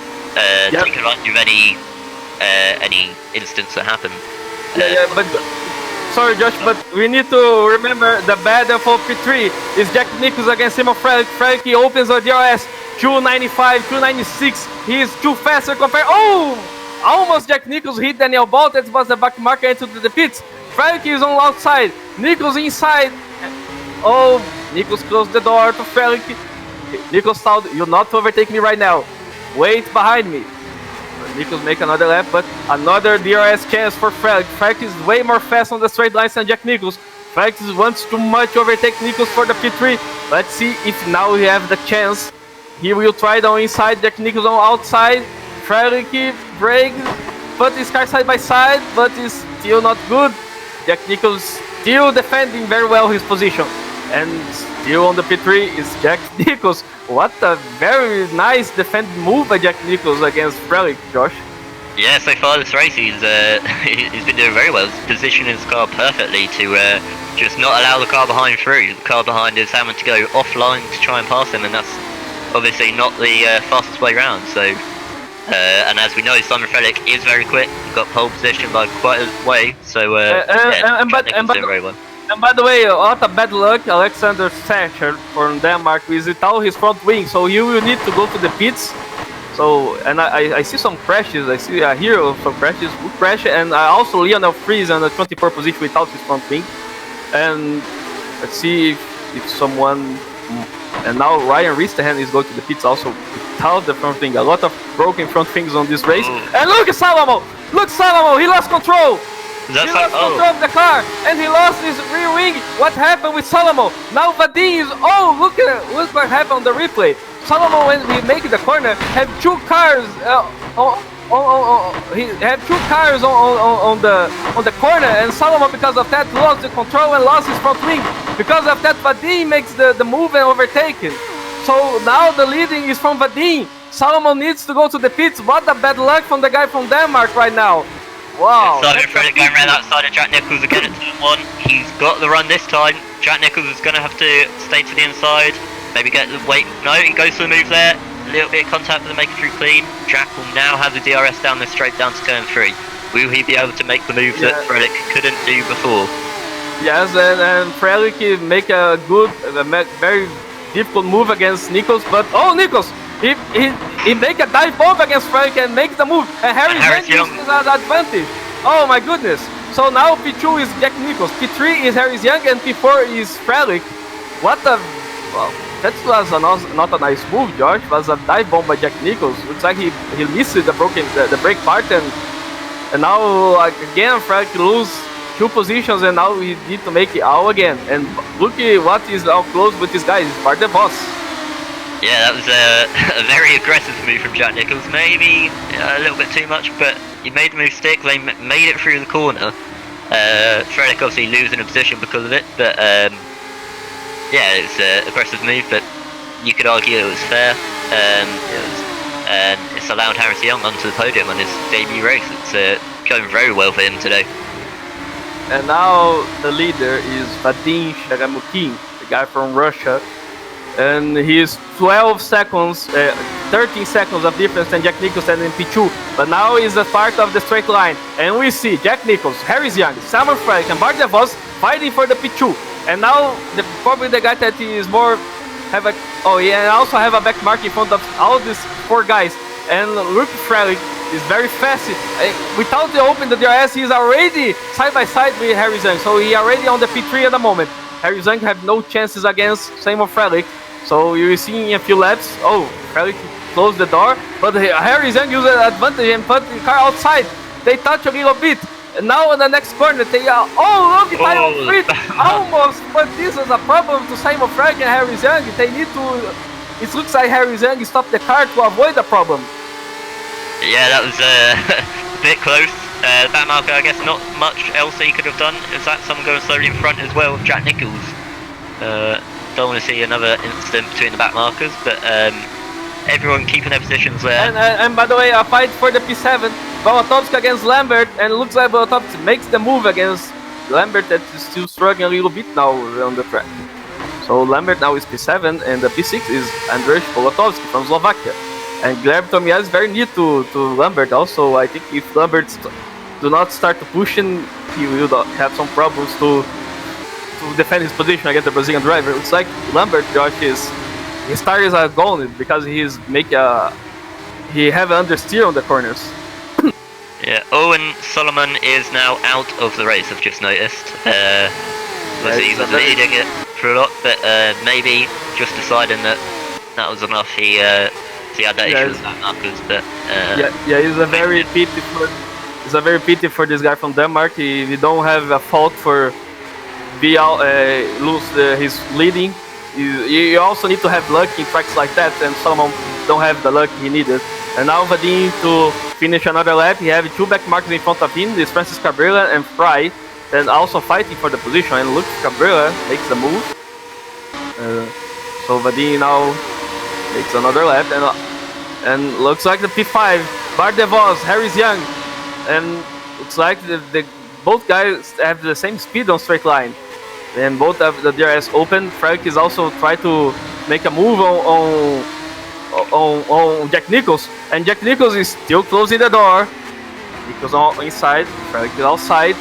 advantage of any instance that happened. But sorry, Josh, but we need to remember the battle for P3 is Jack Nicholls against Simon Frelick. Frelick opens the DRS 295, 296. He's too faster compared. Oh, almost Jack Nicholls hit Daniel Ball. That was the back marker into the pits. Frelick is on outside. Nicholls inside. Oh, Nicholls closed the door to Frelick. Nicholls told you're not to overtake me right now. Wait behind me. Nicholls make another lap, but another DRS chance for Frelick. Frelick is way more fast on the straight lines than Jack Nicholls. Frelick wants too much to overtake Nicholls for the P3. Let's see if now we have the chance. He will try it on inside, Jack Nicholls on outside. Frelick brakes, but his car side by side, but it's still not good. Jack Nicholls still defending very well his position. And still on the P3 is Jack Nicholls. What a very nice defending move by Jack Nicholls against Frelick, Josh. Yeah, so far this race he's been doing very well. He's positioning his car perfectly to just not allow the car behind through. The car behind is having to go offline to try and pass him, and that's obviously not the fastest way round. So, and as we know, Simon Frelick is very quick. He got pole position by quite a way. So, doing very well. And by the way, what a bad luck, Alexander Secher from Denmark is without his front wing, so you will need to go to the pits. So, and I see some crashes, I hear of some crashes, good crash, and I also Lionel Fries on the 24 position without his front wing. And let's see if someone, and now Ryan Risterhan is going to the pits also without the front wing. A lot of broken front wings on this race. Ooh. And look at Salamo! Look Salamo, he lost control! He lost control of the car, and he lost his rear wing. What happened with Salamo? Now Vadim is, look what happened on the replay. Salamo, when we make the corner, have 2 cars he had 2 cars on the corner, and Salamo because of that lost the control and lost his front wing. Because of that, Vadim makes the move and overtaken. So now the leading is from Vadim. Salamo needs to go to the pits. What a bad luck from the guy from Denmark right now. Wow. Simon Frelick going around outside of Jack Nicholls again at turn 1. He's got the run this time. Jack Nicholls is going to have to stay to the inside. Maybe get the wait. No, he goes for the move there. A little bit of contact with the make it through clean. Jack will now have the DRS down this straight down to turn 3. Will he be able to make the move that Frelick couldn't do before? Yes, and Frelick make a good, very difficult move against Nichols, but oh, Nichols! He make a dive bomb against Frelick and make the move, and Harry Young uses an advantage. Oh my goodness! So now P2 is Jack Nichols, P3 is Harry Young, and P4 is Frelick. What a... Well, that was not a nice move, Josh. It was a dive bomb by Jack Nichols. Looks like he missed the brake part, and now again Frelick lose 2 positions, and now we need to make it out again. And look at what is now close with this guy, it's Bart the Boss. Yeah, that was a very aggressive move from Jack Nichols. Maybe a little bit too much, but he made the move stick. They made it through the corner. Frelick obviously losing a position because of it, but yeah, it's an aggressive move, but you could argue it was fair. And it's allowed Harris Young onto the podium on his debut race. It's going very well for him today. And now the leader is Vadim Sharamukin, the guy from Russia. And he's 12 seconds, 13 seconds of difference than Jack Nichols and P2. But now he's a part of the straight line. And we see Jack Nichols, Harris Young, Simon Frelick and Bart DeVos fighting for the P2. And now probably the guy that is more have a and also have a back mark in front of all these 4 guys. And look, Frelick is very fast. Without the open the DRS, he's already side by side with Harry Young. So he already on the P3 at the moment. Harry Young have no chances against Simon Frelick. So you see in a few laps, Frelick closed the door, but Harry Young used an advantage and put the car outside. They touch a little bit. And now in the next corner, they are, look, title free, almost, but this is a problem to Simon Frelick and Harry Young. They need to, it looks like Harry Young stopped the car to avoid the problem. Yeah, that was a bit close. That marker, I guess not much else he could have done. Is that someone going slowly in front as well, Jack Nichols? Don't want to see another incident between the back markers, but everyone keeping their positions there. And by the way, a fight for the P7, Balatovski against Lambert, and it looks like Balatovski makes the move against Lambert that is still struggling a little bit now on the track. So Lambert now is P7, and the P6 is Andrzej Balatovski from Slovakia. And Gleb Tomiaz is very near to Lambert also. I think if Lambert do not start to pushing, he will have some problems to defend his position against the Brazilian driver. It's like Lambert, Josh, his tires are gone because he have understeer on the corners. Yeah, Owen Solomon is now out of the race, I've just noticed. He was leading it for a lot, but maybe just deciding that was enough. He had that issue with that markers, but it's a very pity for for this guy from Denmark. He don't have a fault for lose his leading. You also need to have luck in tracks like that, and Solomon don't have the luck he needed. And now Vadim to finish another lap. He have 2 back markers in front of him. This Francis Cabrera and Fry, and also fighting for the position. And look, Cabrera makes the move. So Vadim now makes another lap, and looks like the P5, Bart DeVos, Harry Young, and looks like both guys have the same speed on straight line, and both have the DRS open. Frelick is also trying to make a move on Jack Nichols, and Jack Nichols is still closing the door. Nichols on inside, Frelick is outside,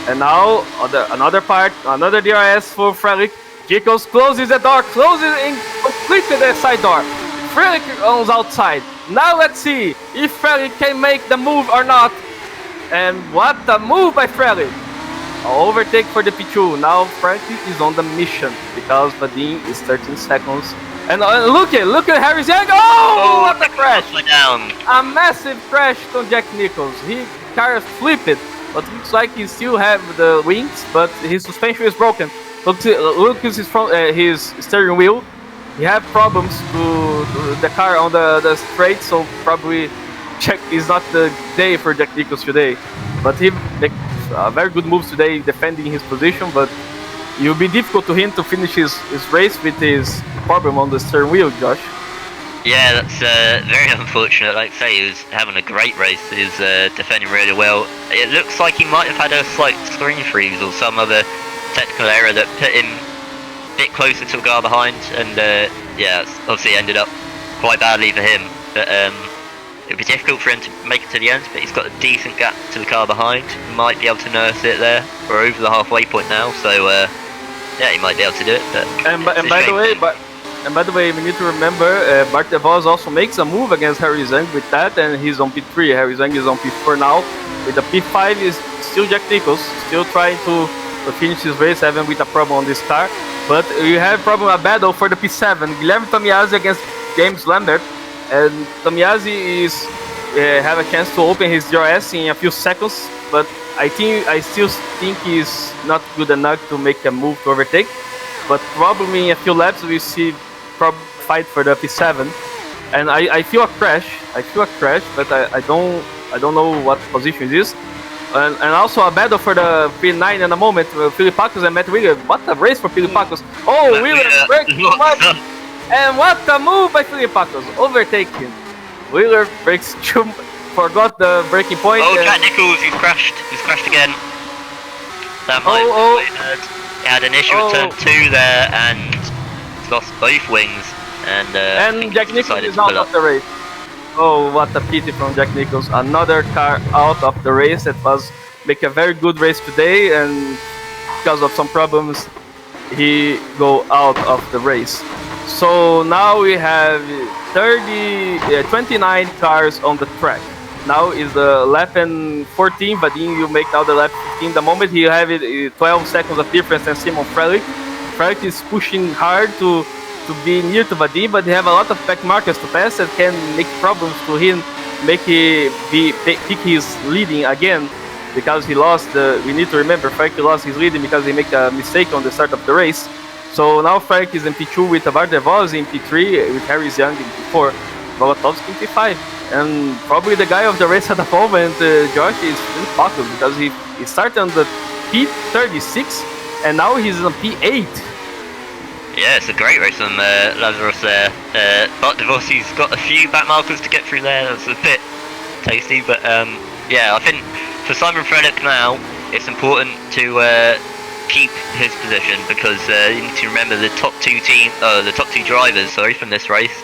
and now another DRS for Frelick. Nichols closes the door, and completely the side door. Frelick on outside. Now let's see if Frelick can make the move or not. And what a move by Frelick! Overtake for the P2. Now Frelick is on the mission because Vadim is 13 seconds. And look at Harry Young. What a crash! Down. A massive crash to Jack Nichols. He car flipped it, but looks like he still have the wings, but his suspension is broken. Look at his steering wheel. He have problems to the car on the straight, so probably is not the day for Jack Nichols today. But he makes very good moves today defending his position, but it will be difficult to him to finish his race with his problem on the steering wheel, Josh. Yeah, that's very unfortunate. Like I say, he was having a great race. He was defending really well. It looks like he might have had a slight screen freeze or some other technical error that put him a bit closer to the car behind, and yeah, obviously ended up quite badly for him. But It'll be difficult for him to make it to the end, but he's got a decent gap to the car behind. Might be able to nurse it there. We're over the halfway point now, so yeah, he might be able to do it. But by the way, we need to remember Bart de Vos also makes a move against Harry Zhang with that, and he's on P3. Harry Zhang is on P4 now. With the P5 is still Jack Nicholls, still trying to finish his race, having with a problem on this car. But you have a battle for the P7. Guilherme Tomiasi against James Lambert, and Tomiasi is have a chance to open his DRS in a few seconds, but I still think he's not good enough to make a move to overtake. But probably in a few laps we see fight for the P7, and I feel a crash. But I don't know what position it is. And also a battle for the P9 in a moment. Philippakos and Matt Wheeler. What a race for Philippakos! Oh, Wheeler breaks too much, and what a move by Philippakos, overtaking. Wheeler breaks too, forgot the braking point. Oh, Jack Nicholls, he's crashed again. That might he had an issue at turn 2 there, and he's lost both wings. And Jack Nicholls is out of the race. Oh, what a pity from Jack Nicholls. Another car out of the race. That was make a very good race today, and because of some problems, he go out of the race. So now we have 29 cars on the track. Now is the lap and 14, but then you make now the lap 15. The moment he have it 12 seconds of difference than Simon Frelick. Frelick is pushing hard to be near to Vadim, but they have a lot of back markers to pass that can make problems to him, make he pick his leading again, because he lost we need to remember Frelick lost his leading because he made a mistake on the start of the race. So now Frelick is in P2 with Bart de Vos in P3, with Harry Zhang in P4, Bolotovsky in P5. And probably the guy of the race at the moment, Josh, is Philippakos, because he started on the P36 and now he's on P8. Yeah, it's a great race on Lazarus there. Bart de Vos, he's got a few back markers to get through there. That's a bit tasty, but yeah, I think for Simon Frelick now, it's important to keep his position, because you need to remember the top two drivers, from this race.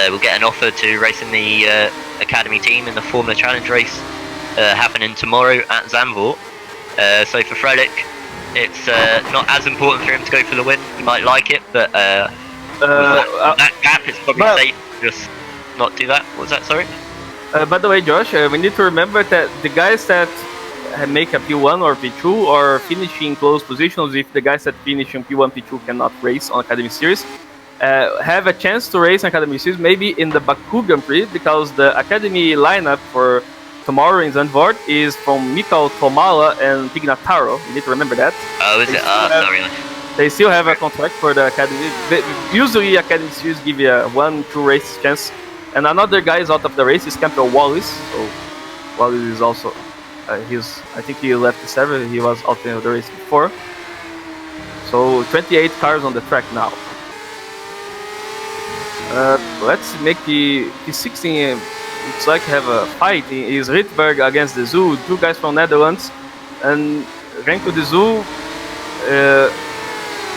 We'll get an offer to race in the Academy team in the Formula Challenge race happening tomorrow at Zandvoort. So for Frelick, it's not as important for him to go for the win. He might like it, but that gap is probably safe to just not do that. What was that, sorry? By the way, Josh, we need to remember that the guys that make a P1 or P2 or finish in close positions, if the guys that finish in P1, P2 cannot race on Academy Series, have a chance to race in Academy Series, maybe in the Baku Grand Prix, because the Academy lineup for tomorrow in Zandvoort is from Mikael Tomala and Pignataro. You need to remember that. Oh, is it? Sorry. They still have a contract for the Academy. Usually Academy Series give you a 1-2 race chance. And another guy is out of the race is Campbell Wallace. So Wallace is also, I think he left the server. He was out of the race before. So 28 cars on the track now. Let's make the 16. Looks like have a fight. Is Rydberg against the Zoo, two guys from Netherlands, and Renko de Zoo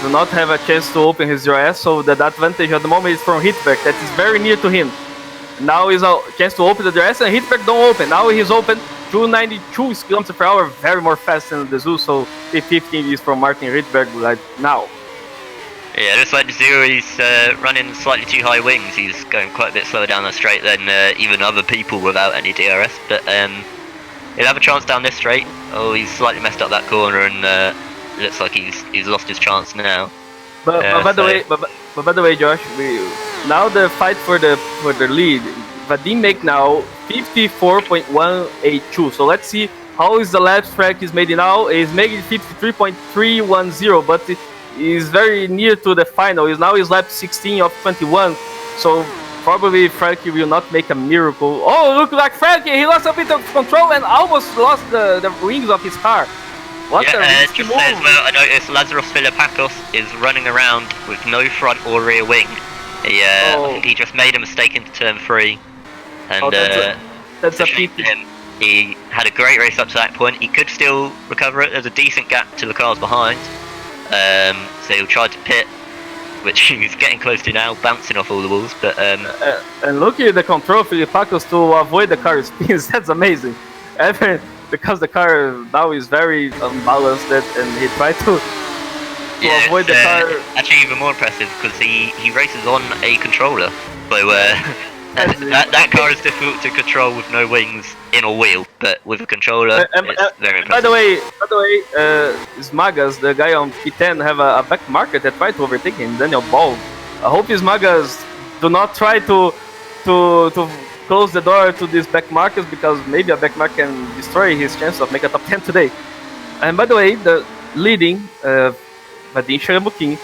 do not have a chance to open his DRS, so the advantage at the moment is from Rydberg, that is very near to him. Now is a chance to open the DRS, and Rydberg don't open. Now he's open 292 km/h, very more fast than the Zoo, so P15 is from Martin Rydberg right now. Yeah, looks like the Zoo is running slightly too high wings. He's going quite a bit slower down the straight than even other people without any DRS. But he'll have a chance down this straight. Oh, he's slightly messed up that corner, and it looks like he's lost his chance now. But by the way, Josh, now the fight for the lead. Vadim make now 54.182. So let's see how is the lap track is made now. He's making 53.310, but is very near to the final. Now is lap 16 of 21, so probably Frankie will not make a miracle. Oh, look like Frankie, he lost a bit of control and almost lost the wings of his car. What just a say as well, I noticed Lazaros Philippakos is running around with no front or rear wing. I think he just made a mistake into turn 3, and that's a pity. He had a great race up to that point. He could still recover it. There's a decent gap to the cars behind. So he'll try to pit which he's getting close to now, bouncing off all the walls. But and look at the control for Pacos to avoid the car spins. That's amazing. Because the car now is very unbalanced, and he tried to avoid the car. Actually, even more impressive because he races on a controller. So that car is difficult to control with no wings in a wheel, but with a controller, it's very impressive. By the way, Smagas, the guy on P10, have a back marker that tried to overtake him, Daniel Ball. I hope Smagas do not try to close the door to these back markers, because maybe a back marker can destroy his chance of making a top 10 today. And by the way, the leading Vadim Sharabukin,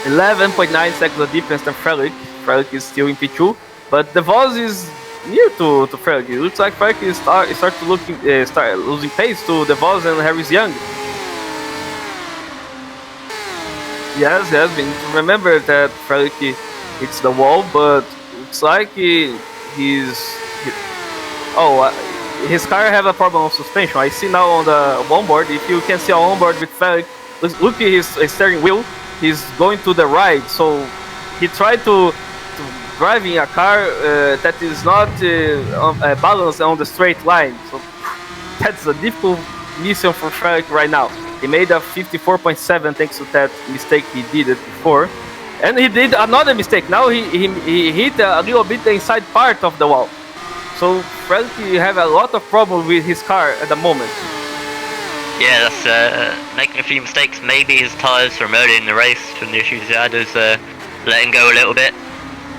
11.9 seconds of difference than Frelick. Frelick is still in P2, but the Vos is near to Frelick. It looks like Frelick is start losing pace to the Vos and Harris Young. Yes, we need to remember that Frelick hits the wall, but looks like his car have a problem of suspension. I see now on the onboard. If you can see on onboard with Frelick, look at his steering wheel. He's going to the right, so he tried to driving a car that is not balanced on the straight line. So that's a difficult mission for Frelick right now. He made a 54.7 thanks to that mistake he did it before. And he did another mistake. Now he hit a little bit the inside part of the wall. So Frelick have a lot of problem with his car at the moment. Yeah, that's making a few mistakes. Maybe his tyres from early in the race, from the issues he had, is letting go a little bit.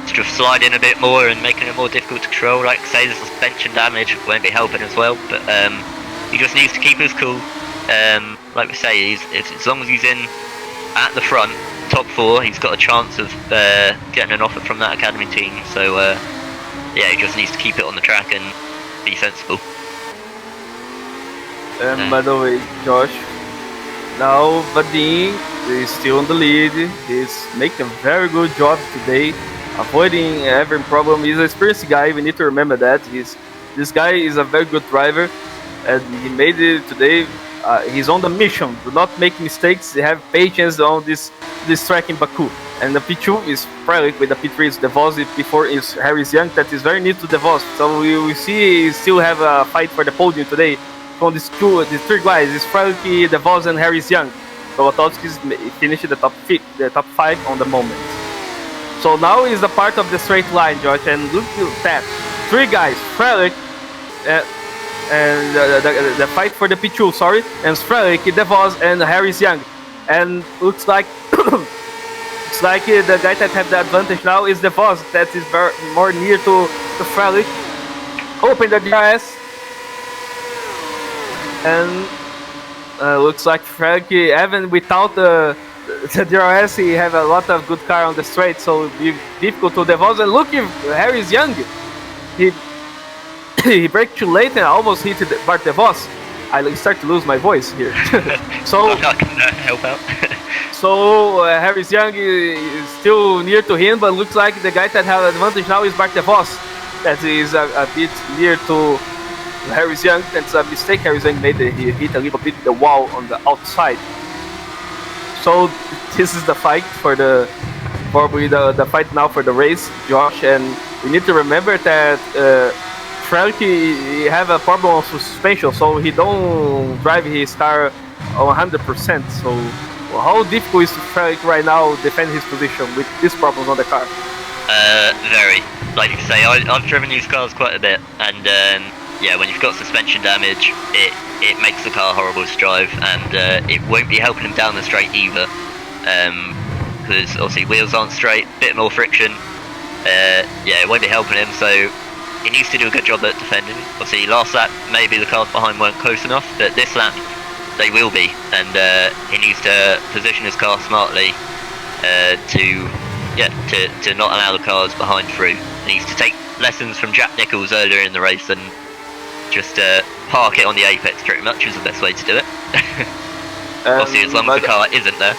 Just sliding a bit more and making it more difficult to control. Like say, the suspension damage won't be helping as well. But he just needs to keep his cool. Like we say, as long as he's in at the front, top 4, he's got a chance of getting an offer from that academy team. So yeah, he just needs to keep it on the track and be sensible. And by the way, Josh, now Vadim is still on the lead. He's making a very good job today, avoiding every problem. He's an experienced guy. We need to remember that. This guy is a very good driver, and he made it today. He's on the mission. Do not make mistakes. Have patience on this track in Baku. And the P2 is Frelick, with the P3 is the Vos. Before is Harris Young, that is very near to the Vos. So we will see he still have a fight for the podium today. From these 3 guys, is Frelick, the Vos, and Harris Young. So Watowski finished the top 5 on the moment. So now is the part of the straight line, Josh, and look at that. 3 guys, Frelick, and the fight for the P2, and Frelick, the Vos, and Harris Young. And looks like the guy that have the advantage now is the Vos, that is more near to Frelick. Open the DRS. And looks like Frelick, even without the DRS, he have a lot of good car on the straight, so it'll be difficult to the Vos. And look at Harris Young. He braked too late and almost hit Bart de Vos. I start to lose my voice here. So I can help out. So Harris Young is still near to him, but looks like the guy that has advantage now is Bart de Vos. That is a bit near to Harris Young. That's a mistake Harris Young made. He hit a little bit the wall on the outside. So this is the fight for probably the fight now for the race, Josh. And we need to remember that Frelick he have a problem of suspension, so he don't drive his car 100%. So how difficult is Frelick right now defend his position with these problems on the car? Very. Like you say, I've driven these cars quite a bit, and yeah, when you've got suspension damage, it makes the car horrible to drive, and it won't be helping him down the straight either, because obviously wheels aren't straight, bit more friction. Yeah, it won't be helping him, so he needs to do a good job at defending. Obviously last lap maybe the cars behind weren't close enough, but this lap they will be, and he needs to position his car smartly to not allow the cars behind through. He needs to take lessons from Jack Nicholls earlier in the race and just park it on the apex pretty much is the best way to do it. Obviously as long as the car isn't there.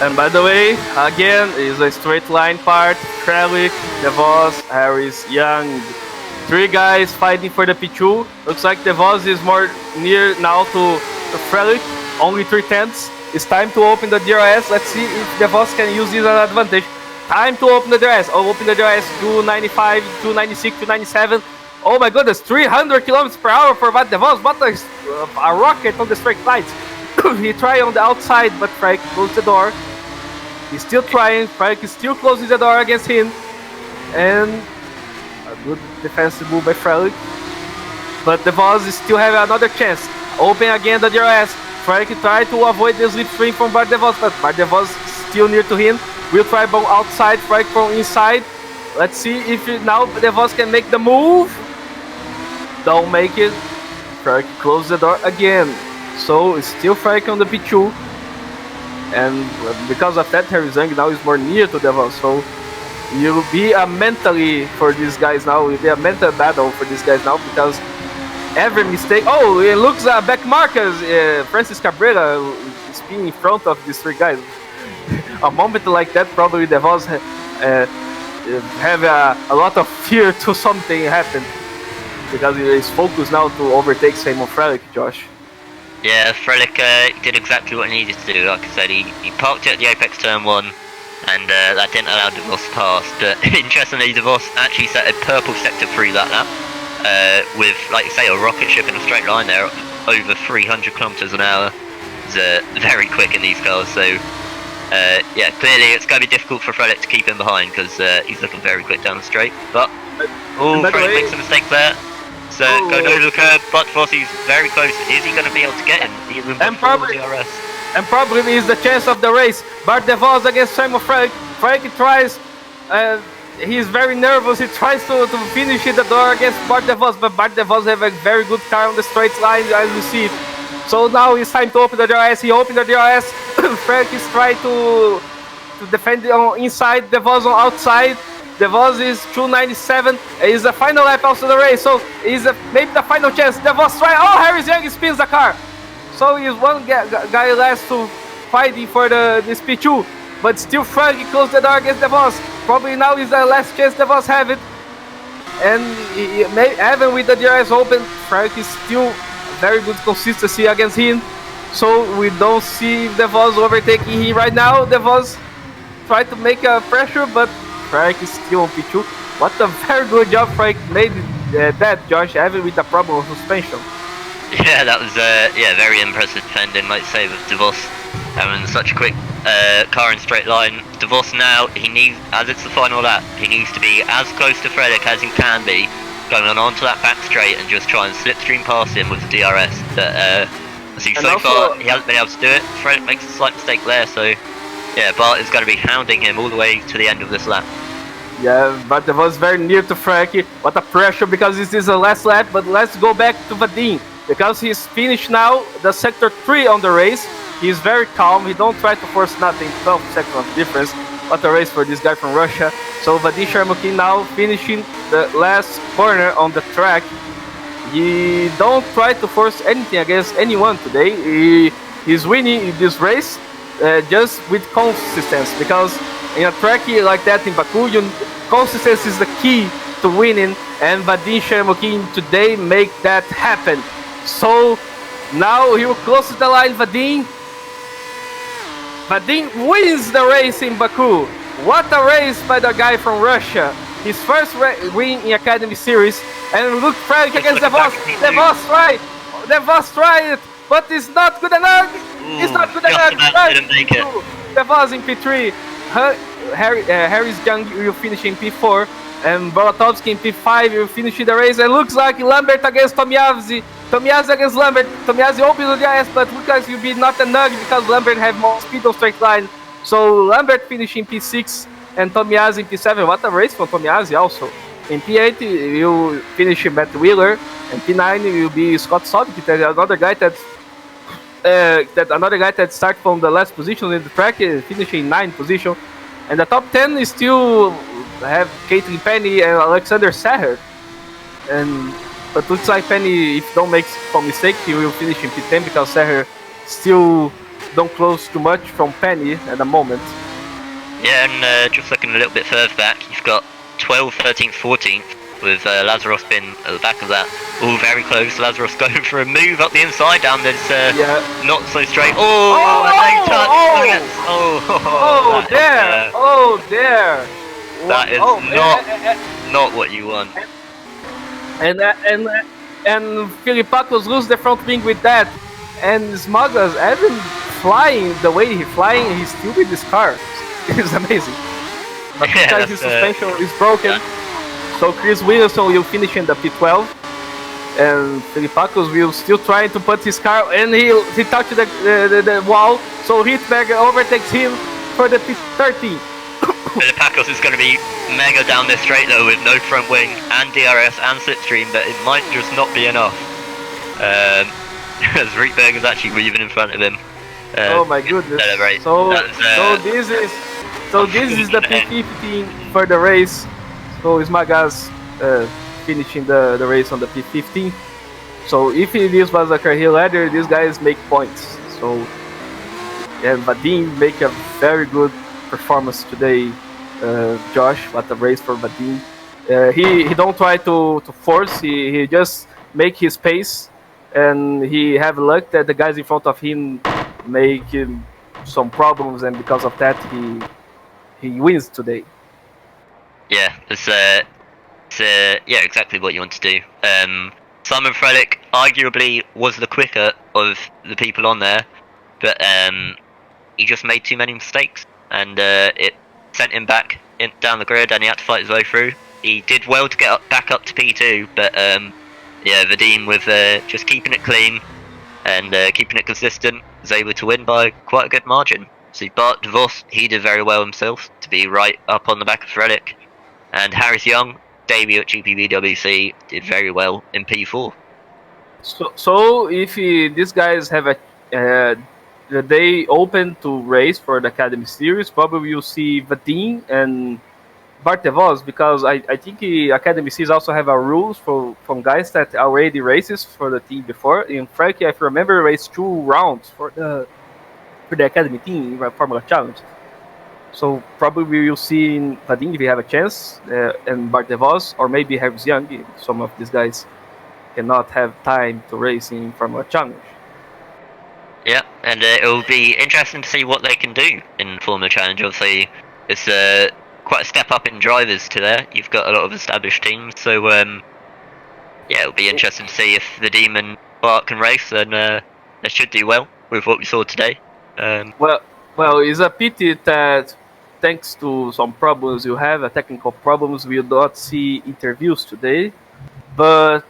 And by the way, again, is a straight line part. Frelick, De Vos, Harris, Young. 3 guys fighting for the P2. Looks like De Vos is more near now to Frelick, only 3 tenths. It's time to open the DRS. Let's see if DeVos can use this as an advantage. Time to open the DRS. Oh, open the DRS. 295, 296, 297. Oh my goodness, 300 kilometers per hour for Wout DeVos. What a rocket on the straight lines. He tried on the outside, but Frank closed the door. He's still trying. Frank is still closing the door against him. And a good defensive move by Frank. But DeVos is still having another chance. Open again the DRS. Frank tried to avoid the slipstream from Wout DeVos, but Wout DeVos still near to him. We'll try from outside, Frank from inside. Let's see if now DeVos can make the move. Don't make it. Frank closed the door again. So it's still Frank on the P2. And because of that, Harry Zhang now is more near to DeVos. So it will be a mentally for these guys now. It will be a mental battle for these guys now because every mistake. Oh, it looks back markers. Francis Cabrera is being in front of these three guys. A moment like that, probably DeVos have a lot of fear to something happen because he is focused now to overtake Simon Frelick, Josh. Yeah, Frelick did exactly what he needed to do. Like I said, he parked it at the apex turn 1, and that didn't allow DeVos to pass. But interestingly, DeVos actually set a purple sector through that lap with, like you say, a rocket ship in a straight line there, over 300 kilometers an hour. It's very quick in these cars, so yeah, clearly it's going to be difficult for Frelick to keep him behind because he's looking very quick down the straight. But Frelick makes a mistake there. So going over the curb, but he's very close. Is he going to be able to get him? Even before the DRS? And probably is the chance of the race. Bart DeVos against Simon Frank. Frank tries. He's very nervous. He tries to finish the door against Bart DeVos, but Bart DeVos have a very good car on the straight line, as you see. So now it's time to open the DRS. He opened the DRS. Frank is trying to defend on inside. DeVos on outside. DeVos is 297. Is the final lap also the race. So is maybe the final chance. DeVos try. Oh, Harry Zhang spins the car. So he's one guy last to fighting for this P2. But still Frank closed the door against DeVos. Probably now is the last chance DeVos have it. And even with the DRS open, Frank is still very good consistency against him. So we don't see DeVos overtaking him right now. DeVos tried to make a pressure, but Frank is still on P2. What a very good job Frank made that, Josh, even with the problem of suspension. Yeah, that was very impressive defending, like say, with DeVos having such a quick car in straight line. DeVos now, he needs, as it's the final lap, he needs to be as close to Frelick as he can be, going on to that back straight and just try and slipstream past him with the DRS. But so far he hasn't been able to do it. Frelick makes a slight mistake there, so yeah, Bart is going to be hounding him all the way to the end of this lap. Yeah, but it was very near to Frankie. What a pressure, because this is the last lap. But let's go back to Vadim, because he's finished now the sector 3 on the race. He's very calm. He don't try to force nothing. 12 seconds of difference. What a race for this guy from Russia. So Vadim Sharmukin now finishing the last corner on the track. He don't try to force anything against anyone today. He's winning this race just with consistency, because in a track like that in Baku, consistency is the key to winning, and Vadim Sharmukin today make that happen. So now he will close to the line. Vadim wins the race in Baku. What a race by the guy from Russia. His first win in Academy Series. And look, Frank against DeVos. DeVos tried it, but it's not good enough. It's not good enough. Didn't make it. DeVos in P3. Harry's Young will finish in P4, and Bolatovsky in P5 will finish the race. And looks like Lambert against Tomiyazi. Tomiyazi against Lambert. Tomiyazi opens the DRS, but Lucas will be not enough because Lambert have more speed on straight line. So Lambert finishing P6 and Tomiyazi in P7. What a race for Tomiyazi also. In P8 he will finish Matt Wheeler, and P9 will be Scott Sobik, another guy that started from the last position in the track, finishing 9th position. And the top 10 is still have Caitlin Penny and Alexander Saher. But looks like Penny, if don't make some mistake, he will finish in P10 because Saher still don't close too much from Penny at the moment. Yeah, and just looking a little bit further back, you've got 12th, 13th, 14th. with Lazarus being at the back of that. All very close. Lazarus going for a move up the inside down this not so straight. Oh, a leg touch. There. That is not what you want. And Filipacos lose the front wing with that, and Smuggler's even flying the way he's flying, he's still with this car. It's amazing. But because his suspension is broken, so Chris Williamson will finish in the P12, and Filipacos will still try to put his car, and he touched the wall, so Ritsberg overtakes him for the P13. Filipacos is going to be mega down this straight though, with no front wing and DRS and slipstream, but it might just not be enough. As Ritsberg is actually weaving in front of him. Oh my goodness! So this is the P15 for the race. So Smagas finishing the race on the P15. So if this was a career ladder, these guys make points. So and Vadim make a very good performance today. Josh, what a race for Vadim. He don't try to force. He just make his pace, and he have luck that the guys in front of him make him some problems, and because of that he wins today. Yeah, it's exactly what you want to do. Simon Frelick arguably was the quicker of the people on there, but he just made too many mistakes, and it sent him back down the grid, and he had to fight his way through. He did well to get back up to P2, but Vadim with just keeping it clean and keeping it consistent was able to win by quite a good margin. So Bart DeVos, he did very well himself to be right up on the back of Frelick, and Harris Young, debut at GPVWC, did very well in P4. So if these guys have the day open to race for the Academy Series, probably you'll see Vadim and Bart DeVos, because I think the Academy Series also have a rules from guys that already races for the team before. In Frankie, if I remember, raced 2 rounds for the Academy team in Formula Challenge. So probably you'll see Vadim if you have a chance, and Bart DeVos, or maybe Harris Young. Some of these guys cannot have time to race in Formula Challenge. Yeah, and it will be interesting to see what they can do in Formula Challenge. Obviously, it's quite a step up in drivers to there. You've got a lot of established teams, so it'll be interesting to see if Vadim and Bart can race, and they should do well with what we saw today. Well, it's a pity that thanks to some problems you have, technical problems, we will not see interviews today. But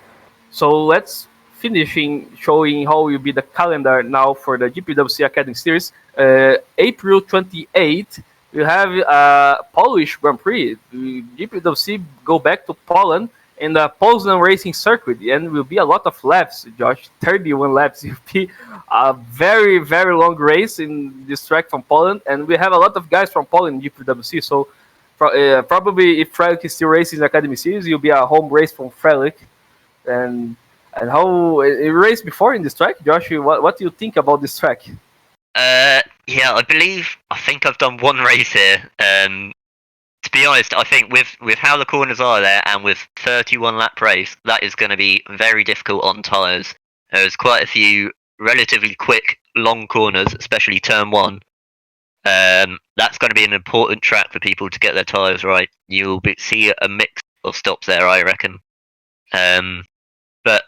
so let's finishing showing how will be the calendar now for the GPWC Academy Series. April 28th, we have a Polish Grand Prix. GPWC go back to Poland in the Poznan Racing Circuit, and will be a lot of laps, Josh. 31 laps. It will be a very, very long race in this track from Poland, and we have a lot of guys from Poland in GPWC. So probably if Frelick is still racing in the Academy Series, it will be a home race from Frelick. And how it raced before in this track, Josh? What do you think about this track? I think I've done one race here. To be honest, I think with how the corners are there, and with 31 lap race, that is going to be very difficult on tyres. There's quite a few relatively quick, long corners, especially turn 1. That's going to be an important track for people to get their tyres right. You'll see a mix of stops there, I reckon. But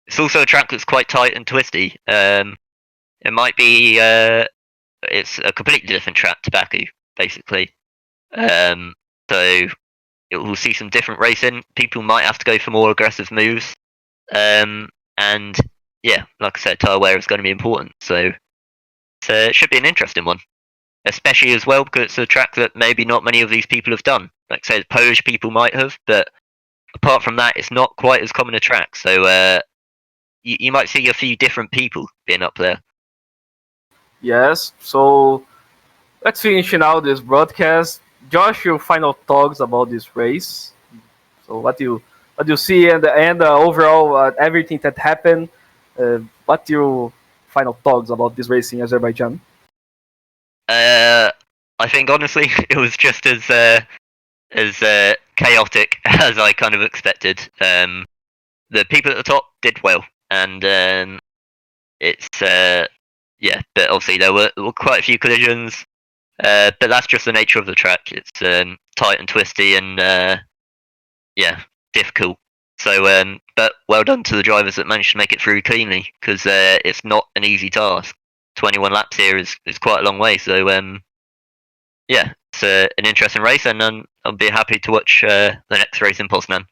it's also a track that's quite tight and twisty. It might be it's a completely different track to Baku, basically. So we'll see some different racing. People might have to go for more aggressive moves. And yeah, like I said, tyre wear is going to be important. So it should be an interesting one, especially as well because it's a track that maybe not many of these people have done. Like I said, Polish people might have, but apart from that, it's not quite as common a track. So you might see a few different people being up there. Yes, so let's finish now this broadcast. Josh, your final thoughts about this race. So what do you see and overall everything that happened? What your final thoughts about this race in Azerbaijan? I think honestly it was just as chaotic as I kind of expected. The people at the top did well, and it's yeah, but obviously there were quite a few collisions. But that's just the nature of the track. It's tight and twisty, and yeah, difficult. So, but well done to the drivers that managed to make it through cleanly, because it's not an easy task. 21 laps here is quite a long way. So, yeah, it's an interesting race, and I'll be happy to watch the next race in Poznan.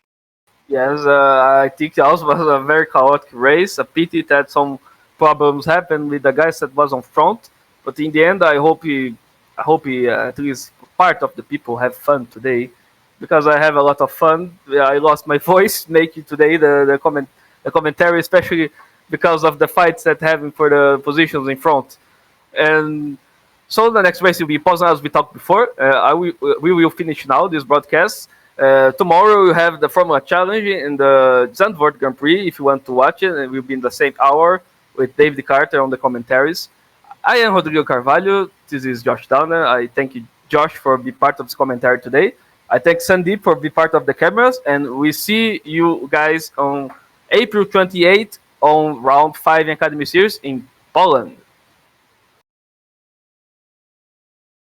Yes, I think it also was a very chaotic race. A pity that some problems happened with the guys that was on front, but in the end, I hope at least part of the people have fun today, because I have a lot of fun. I lost my voice making today the commentary, especially because of the fights that happened for the positions in front. And so the next race will be Poznan, as we talked before. We will finish now this broadcast. Tomorrow we have the Formula Challenge in the Zandvoort Grand Prix. If you want to watch it, it will be in the same hour with David Carter on the commentaries. I am Rodrigo Carvalho. This is Josh Downard. I thank you, Josh, for being part of this commentary today. I thank Sandeep for being part of the cameras, and we see you guys on April 28th on Round 5 Academy Series in Poland.